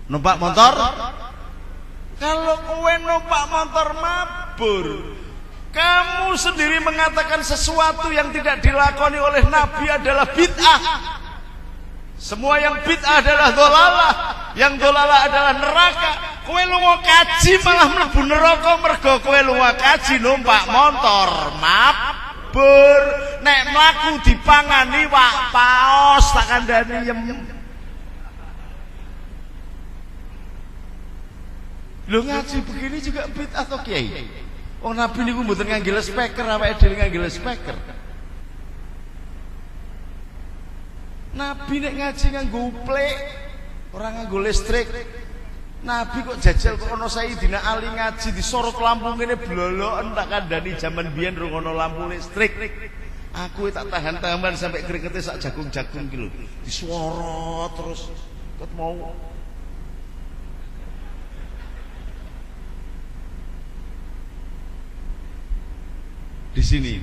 [SPEAKER 2] Numpak motor? Kalau kowe numpak motor mabur, kamu sendiri mengatakan sesuatu yang tidak dilakoni oleh Nabi adalah bid'ah. Semua yang bid'ah adalah dolalah, yang dolalah adalah neraka. Kowe lunga kaji malah mlebu neraka mergo kowe lunga kaji numpak motor mabur. Nek mlaku dipangani wak paos tak kandhani yem. Lho ngaji begini juga bid'ah to Kiai. Wong Nabi niku mboten ngangge speaker, awake dhewe ngangge speaker. Nabi nek ngaji nganggo uplek, ora nganggo listrik. Nabi kok jajal kok ana Sayyidina Ali ngaji disorot lampu ngene bloloken tak kandhani jaman biyen rung ana lampu listrik. Aku tak tahan-tahan sampai keringetnya sak jagung-jagung iki lho. Disorot terus ket mau. Di sini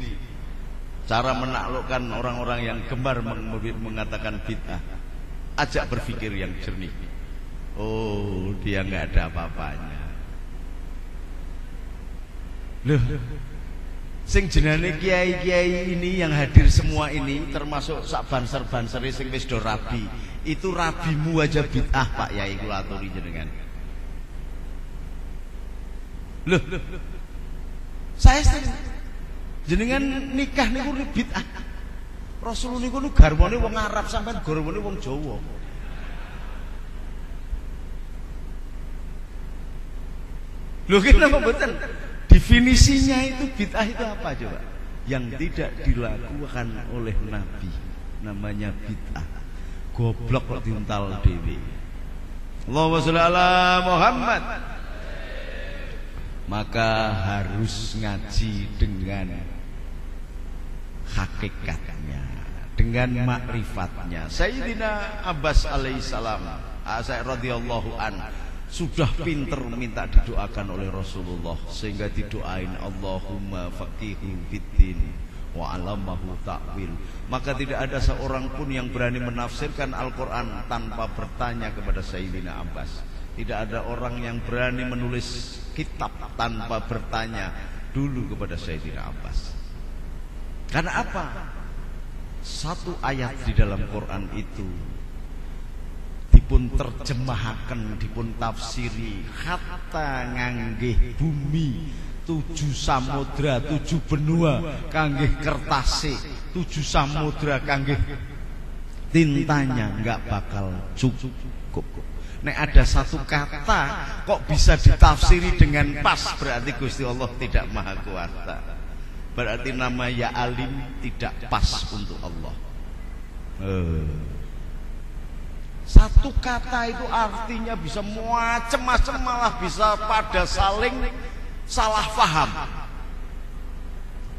[SPEAKER 2] cara menaklukkan orang-orang yang gemar mengatakan bid'ah, ajak berpikir yang jernih. Oh, dia nggak ada apa-apanya. Loh, sing jenenge kiai-kiai ini yang hadir semua ini, termasuk sak banser-banseri sing wis do rabi, itu rabimu aja bid'ah Pak Yai kula aturi jenengan. Loh, saya sering jenengan nikah niku bid'ah. Rasul niku garwane wong Arab sampean garwane wong Jawa. Lho ki napa mboten? Definisinya itu bid'ah itu apa coba? Yang tidak dilakukan oleh Nabi, namanya bid'ah. Goblok kok diuntal dhewe. Allahumma sholli ala Muhammad. Maka harus ngaji dengan hakikatnya, dengan makrifatnya. Sayyidina Abbas alaihissalam, radhiyallahu an, sudah pinter minta didoakan oleh Rasulullah sehingga didoain Allahumma faqihu fiddin wa 'allamahu ta'wil. Maka tidak ada seorang pun yang berani menafsirkan Al-Qur'an tanpa bertanya kepada Sayyidina Abbas. Tidak ada orang yang berani menulis kitab tanpa bertanya dulu kepada Sayyidina Abbas. Karena apa? Satu ayat di dalam Quran itu dipun terjemahaken, dipun tafsiri hatta nganggih bumi 7 samudra 7 benua kanggih kertase, 7 samudra kanggih tintanya nggak bakal cukup. Nek ada satu kata kok bisa ditafsiri dengan pas, berarti Gusti Allah tidak maha kuasa. Berarti nama ya alim tidak pas untuk Allah. Satu kata itu artinya bisa macam-macam, malah bisa pada saling salah paham.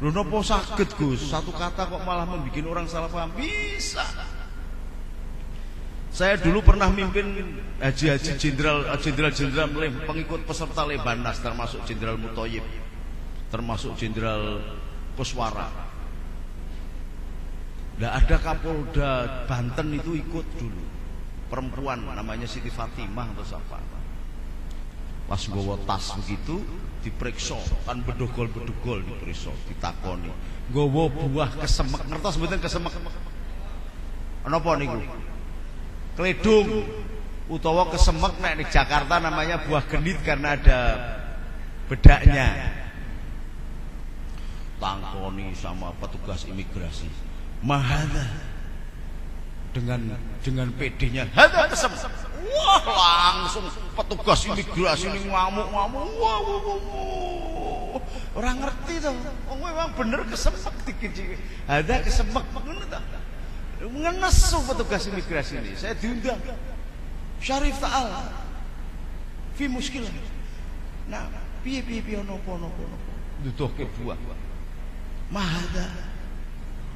[SPEAKER 2] Lho napa saged Gus? Satu kata kok malah membuat orang salah paham? Bisa. Saya dulu pernah mimpin haji-haji jenderal pengikut peserta Lebanas, termasuk Jenderal Mutoyib, termasuk Jenderal Kuswara. Nah, ada Kapolda Banten itu ikut dulu, perempuan namanya Siti Fatimah atau siapa. Pas nggawa tas begitu diperiksa, kan bedogol-bedogol diperiksa, ditakoni. Nggawa buah kesemek, ngertos mboten kesemek? Napa niku? Kledung utawa kesemek, nek di Jakarta namanya buah genit karena ada bedaknya. Tangkoni sama petugas imigrasi. Mahada dengan PD-nya. Hada kesemek. Wah, langsung petugas imigrasi ini ngamuk-ngamuk. Wah. Orang ngerti tuh. Wong memang bener kesemek dikit. Ada kesemek ngono ta. Ngenesu petugas imigrasi ini. Saya diundang. Syarif Ta'al. Fi muskilah. Nah, piye napa. Duduhke buah. Mahada.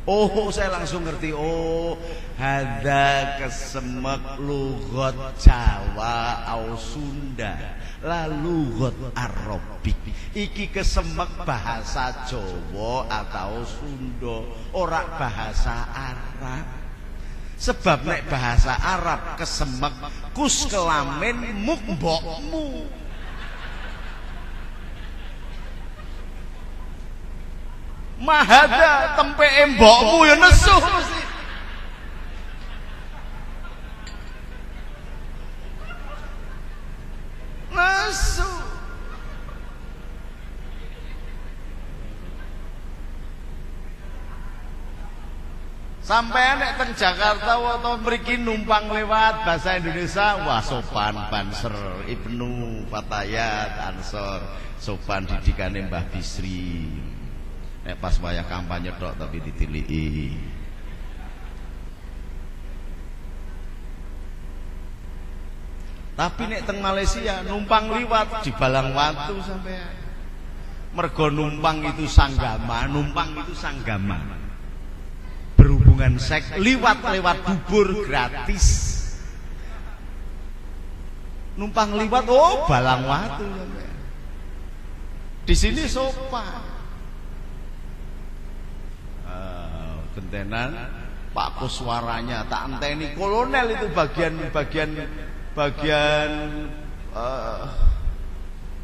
[SPEAKER 2] Oh, saya langsung ngerti. Oh, hada kesemek lughat Jawa au Sunda, la lughat Arabik. Iki kesemek bahasa Jawa atau Sunda, ora bahasa Arab. Sebab nek bahasa Arab kesemek kus kelamin muk mbokmu. Mahada tempe mbokmu ya nesu mesti. Nesu. Sampai nek teng Jakarta atau mriki numpang lewat bahasa Indonesia, wah sopan Banser, Ibnu Fatayat, Ansor, sopan didikane Mbah Bisri. Nek pas wayah kampanye tok tapi ditiliki. Tapi nek teng Malaysia numpang liwat di Balang Watu sampean. Mergo numpang itu sanggama, berhubungan seks lewat bubur gratis. Numpang liwat oh Balang Watu sampean. Di sini sopan. Gentenan Pak Kuswaranya tak enteni kolonel itu bagian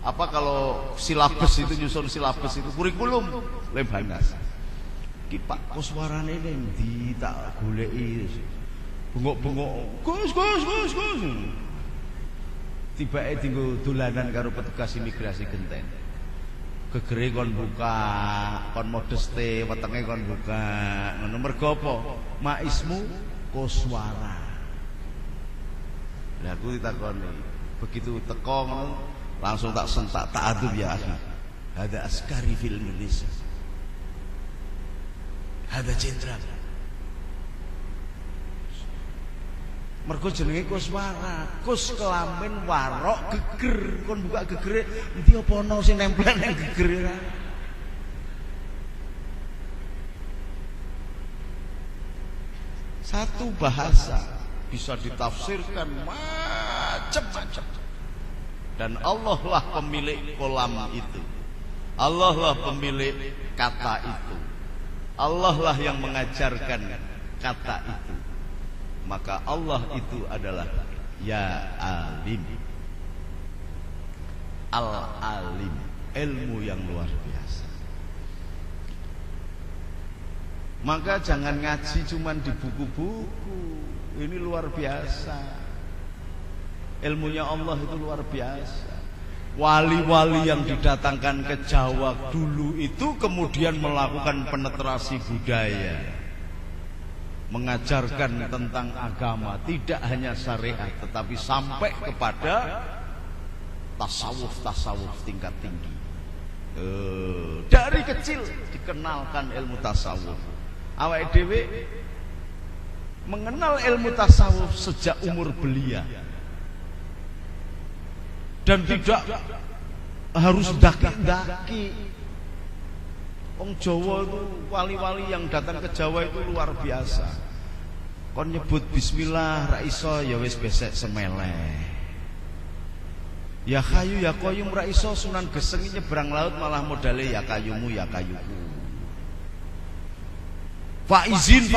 [SPEAKER 2] apa kalau silabus itu nyusun silabus itu kurikulum Lemhanas. Ki Pak Kuswarane ndi tak goleki bengok-bengok Gus. Tibake dienggo dolanan karo petugas imigrasi Genten. Gegere kon buka, kon modeste, wetenge kon buka. Ngono mergo apa? Maismu Kuswara. Lah aku ditakoni, begitu teko ngono langsung tak sentak ta'adzub ya akhi. Hada askari fil Indonesia. Hada jenderal. Mergo jenenge Kuswara, kus kelamin warok geger, kon buka gegere endi apa ana sing nempel nang gegere. Satu bahasa bisa ditafsirkan macam-macam. Dan Allah lah pemilik kolam itu. Allah lah pemilik kata itu. Allah lah yang mengajarkan kata itu. Maka Allah itu adalah Ya Alim, Al-Alim, ilmu yang luar biasa. Maka jangan ngaji cuman di buku-buku. Ini luar biasa. Ilmunya Allah itu luar biasa. Wali-wali yang didatangkan ke Jawa dulu itu kemudian melakukan penetrasi budaya, mengajarkan tentang agama, tidak hanya syariat tetapi sampai kepada tasawuf tingkat tinggi. Dari kecil dikenalkan ilmu tasawuf. Awake dhewe mengenal ilmu tasawuf sejak umur belia. Dan tidak harus daki-daki. Wong Jawa itu wali-wali yang datang ke Jawa itu luar biasa. Kon nyebut bismillah ra iso ya wis besek semeleh. Ya kayu ya koyum ra iso Sunan Geseng nyebrang laut malah modale ya kayumu ya kayuku. Faizin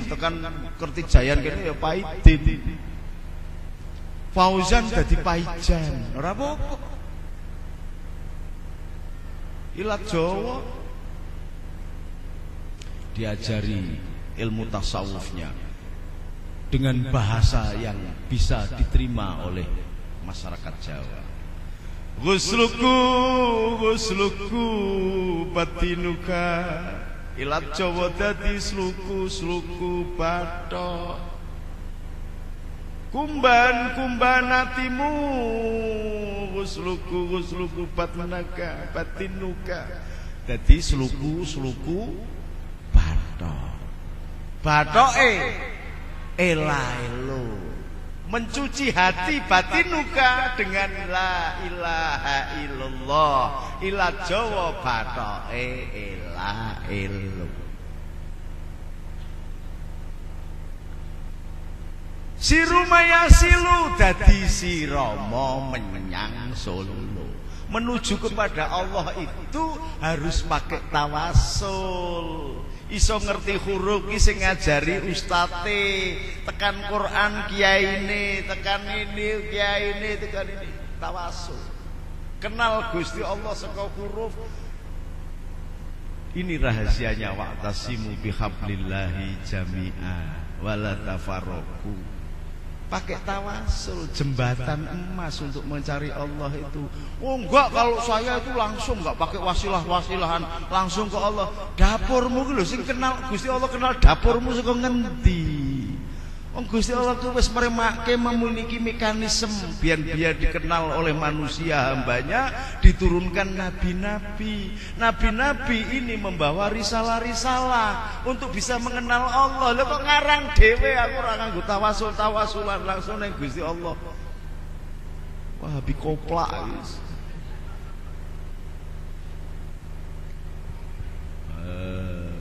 [SPEAKER 2] tekan Kertijayan kene ya Paidin. Fauzan dadi Paijan. Ora apa-apa. Ilat Jawa diajari ilmu tasawufnya dengan bahasa yang bisa diterima oleh masyarakat Jawa. Gusluku batinuka ilat Jawa dadi sluku bathok. kumbanatimu gusluku batinuka. Dadi sluku bathoke elaelo mencuci hati batinuka dengan la ilaha illallah. Ila Jawa bathoke elaelo. Sirumaya silu dadi sirama menyang Solo. Menuju kepada Allah itu harus pakai tawasul. Iso ngerti huruf ki sing ngajari ustate, tekan Quran kiyaine, tekan ini kiyaine, tekan ini tawasul. Kenal Gusti Allah saka huruf. Ini rahasianya wa'tasimu bihablillahi jami'a wala tafarraqu. Pakai tawasul, jembatan emas untuk mencari Allah itu. Oh enggak, kalau saya itu langsung enggak pakai wasilah-wasilahan, langsung ke Allah. Dapurmu lho sing kenal Gusti Allah, kenal dapurmu saka ngendi? Wong Gusti Allah ku wis meremake memiliki mekanisme biar dikenal oleh manusia hambanya, diturunkan nabi-nabi. Nabi-nabi ini membawa risalah-risalah untuk bisa mengenal Allah. Lha kok ngarang dhewe aku ora nganggo tawasulan langsung ning Gusti Allah. Wah, bikoplak wis.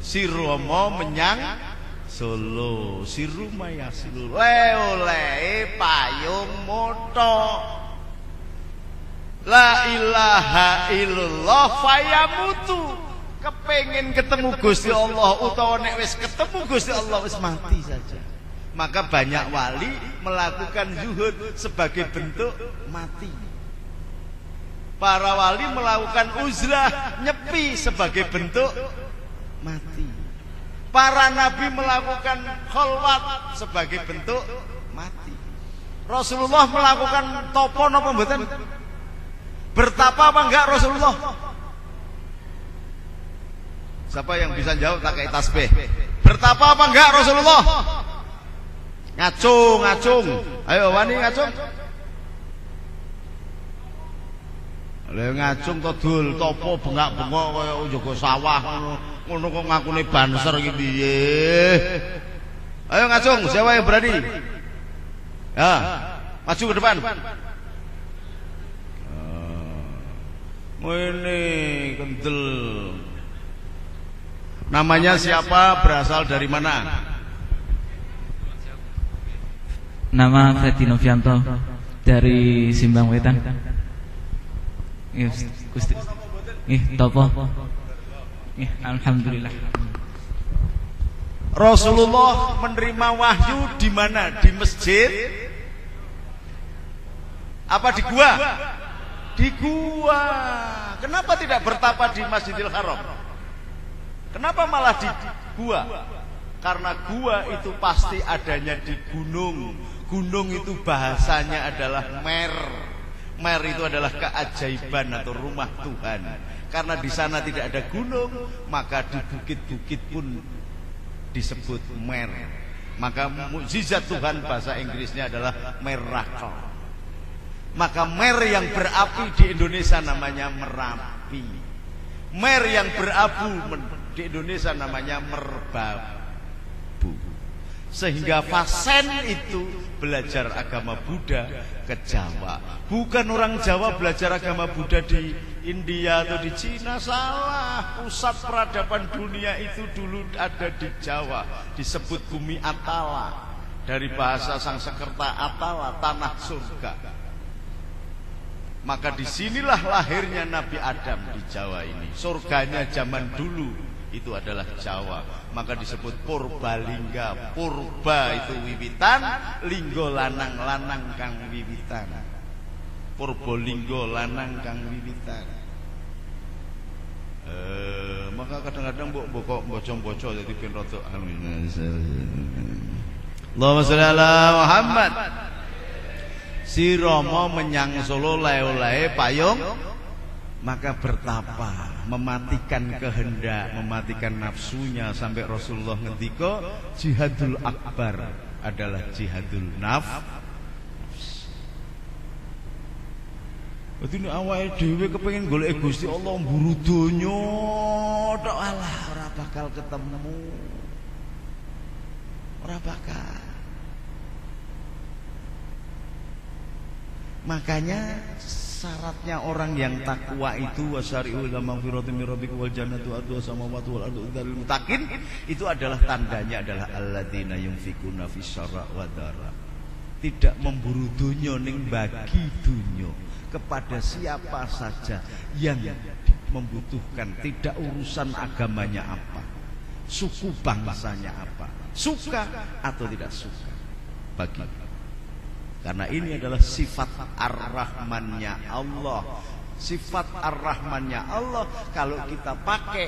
[SPEAKER 2] Sirama menyang Solo, sirumaya silu oleh payung moto. La ilaha illallah fayamutu. Kepengin ketemu Gusti Allah utawa nek wis ketemu Gusti Allah wis mati saja. Maka banyak wali melakukan zuhud sebagai bentuk mati. Para wali melakukan uzlah, nyepi sebagai bentuk mati. Para nabi melakukan khalwat sebagai bentuk mati. Rasulullah melakukan topo napa mboten? Bertapa apa enggak Rasulullah? Siapa yang bisa jawab tak kayak tasbih? Bertapa apa enggak Rasulullah? Ngacung. Ayo wani ngacung. Lha ngacung to dul topo bengak-bengok kaya njaga sawah ngono kok ngakune banser iki piye? Ayo ngacung, siapa yang berani? Ya, maju ke depan. Ini kendel. Namanya siapa? Berasal dari mana?
[SPEAKER 3] Nama Freddy Novianto dari Simbang Wetan. Gusti. Topo. Alhamdulillah.
[SPEAKER 2] Rasulullah menerima wahyu di mana? Di masjid? Apa di gua? Di gua. Kenapa tidak bertapa di Masjidil Haram? Kenapa malah di gua? Karena gua itu pasti adanya di gunung. Gunung itu bahasanya adalah mer. Mer itu adalah keajaiban atau rumah Tuhan. Karena di sana tidak ada gunung, maka di bukit-bukit pun disebut mer. Maka mukjizat Tuhan bahasa Inggrisnya adalah miracle. Maka mer yang berapi di Indonesia namanya Merapi. Mer yang berabu di Indonesia namanya Merbabu. Sehingga Fasen itu belajar agama Buddha ke Jawa. Bukan orang Jawa belajar agama Buddha di India atau di Cina, salah. Pusat peradaban dunia itu dulu ada di Jawa, disebut bumi Atala. Dari bahasa Sanskerta Atala, tanah surga. Maka disinilah lahirnya Nabi Adam di Jawa ini. Surganya zaman dulu itu adalah Jawa. Maka disebut Purbalingga. Purba itu wiwitan, linggo lanang-lanang kang wiwitan. Purbalingga lanang kang wiwitan. Maka kadang-kadang mbok kok bocong-bocong jadi ben rada Allahumma sholli ala Muhammad. Si Romo menyang Solo lae-lae payung, maka bertapa, mematikan kehendak, mematikan nafsunya sampai Rasulullah ngendika jihadul akbar adalah jihadul Dadi nek awake dhewe kepengin golek Gusti Allah mburu donya tok alah ora bakal ketemu. Ora bakal. Makanya syaratnya orang yang takwa itu wasyari'u ila maghfiratin min rabbikum wal jannatu arduha samawati wal ardu udzal muttaqin, itu adalah tandanya adalah alladzina yunfikuna fisyarra wa dharra. Tidak memburu dunya ning bagi dunya kepada siapa saja yang membutuhkan, tidak urusan agamanya apa, suku bangsanya apa, suka atau tidak suka, bagi. Karena ini adalah sifat ar-Rahmannya Allah. Sifat ar-Rahmannya Allah kalau kita pakai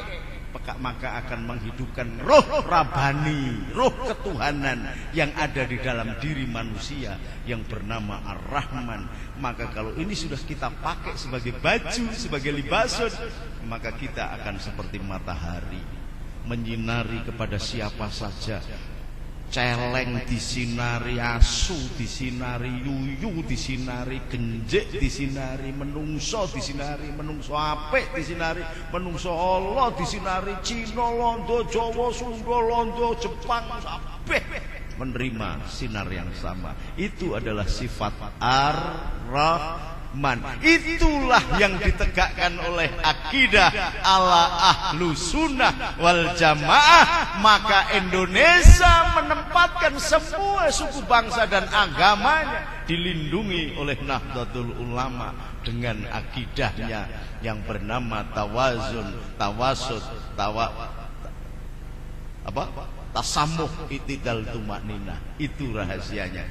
[SPEAKER 2] maka akan menghidupkan roh Rabbani, roh ketuhanan yang ada di dalam diri manusia yang bernama ar-Rahman. Maka kalau ini sudah kita pakai sebagai baju, sebagai libasun, maka kita akan seperti matahari menyinari kepada siapa saja. Celeng disinari, asu disinari, yuyu disinari, genjek disinari, menungso disinari, menungso apik disinari, menungso Allah disinari, Cina, Londo, Jawa, Sunda, Londo, Jepang, kabeh menerima sinar yang sama. Itu adalah sifat ar-Rahman. Itulah yang ditegakkan oleh akidah ala ahlu sunnah wal jamaah. Maka Indonesia menempatkan semua suku bangsa dan agamanya dilindungi oleh Nahdlatul Ulama dengan akidahnya yang bernama tawazun, tawasud, tasamuh, itidal, tumakninah. Itu rahasianya.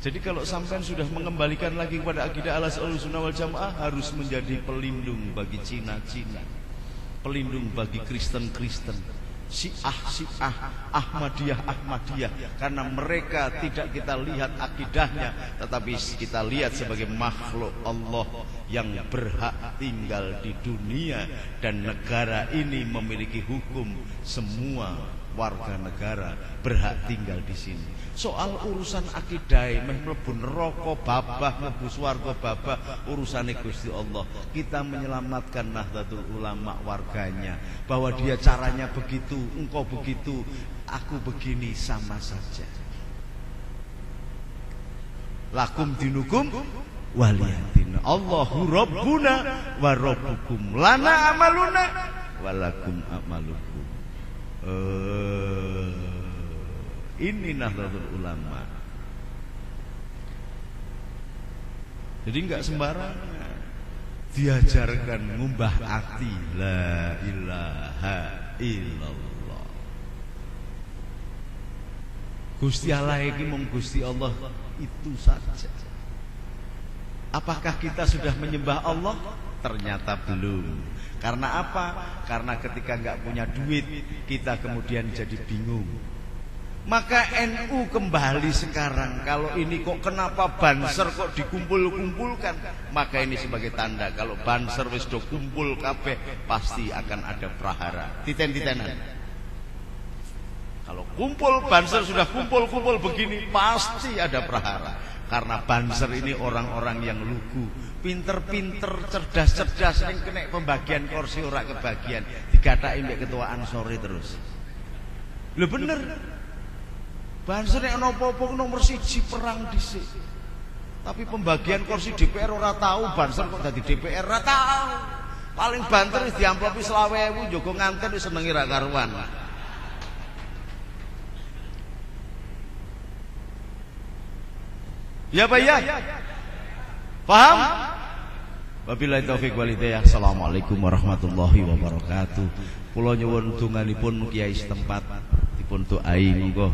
[SPEAKER 2] Jadi kalau sampean sudah mengembalikan lagi kepada akidah Ahlussunnah wal Jamaah, harus menjadi pelindung bagi Cina-Cina, pelindung bagi Kristen-Kristen, Syiah, Ahmadiyah, karena mereka tidak kita lihat akidahnya, tetapi kita lihat sebagai makhluk Allah yang berhak tinggal di dunia, dan negara ini memiliki hukum semua warga negara berhak tinggal di sini. Soal urusan akidah, mlebu neraka babah, mlebu swarga babah, urusane Gusti Allah. Kita menyelamatkan Nahdlatul Ulama warganya, bahwa dia caranya begitu, engkau begitu, aku begini, sama saja. Lakum dinukum waliyadina. Allahu Rabbuna wa Rabbukum. Lana amaluna walakum amalukum. Ini Nahdlatul Ulama. Jadi enggak sembarangan diajarkan ngumbah ati la ilaha illallah. Gusti Allah iki mung Gusti Allah itu saja. Apakah kita sudah menyembah Allah? Ternyata belum. Karena apa? Karena ketika enggak punya duit, kita kemudian jadi bingung. Maka NU kembali sekarang. Kalau ini kok kenapa Banser kok dikumpul-kumpulkan, maka ini sebagai tanda kalau Banser wis do kumpul kabeh, pasti akan ada prahara. Titen-titenan. Kalau kumpul Banser sudah kumpul-kumpul begini, pasti ada prahara. Karena Banser ini orang-orang yang lugu, pinter-pinter, cerdas-cerdas, yang kena pembagian kursi ora kebagian, dikatakan mbek ketua Ansori terus. Lho bener. Banser nek ana apa-apa nomor 1 perang dhisik. Tapi pembagian kursi DPR ora tahu, Banser kok dadi DPR ora tahu. Paling banter wis diamplopi 20.000 njogo nganten wis senengi ra karuan. Ya Pak ya? Paham? Wabillahi taufik wal hidayah. Assalamualaikum warahmatullahi wabarakatuh. Kula nyuwun donganipun Kiai setempat dipun doai monggo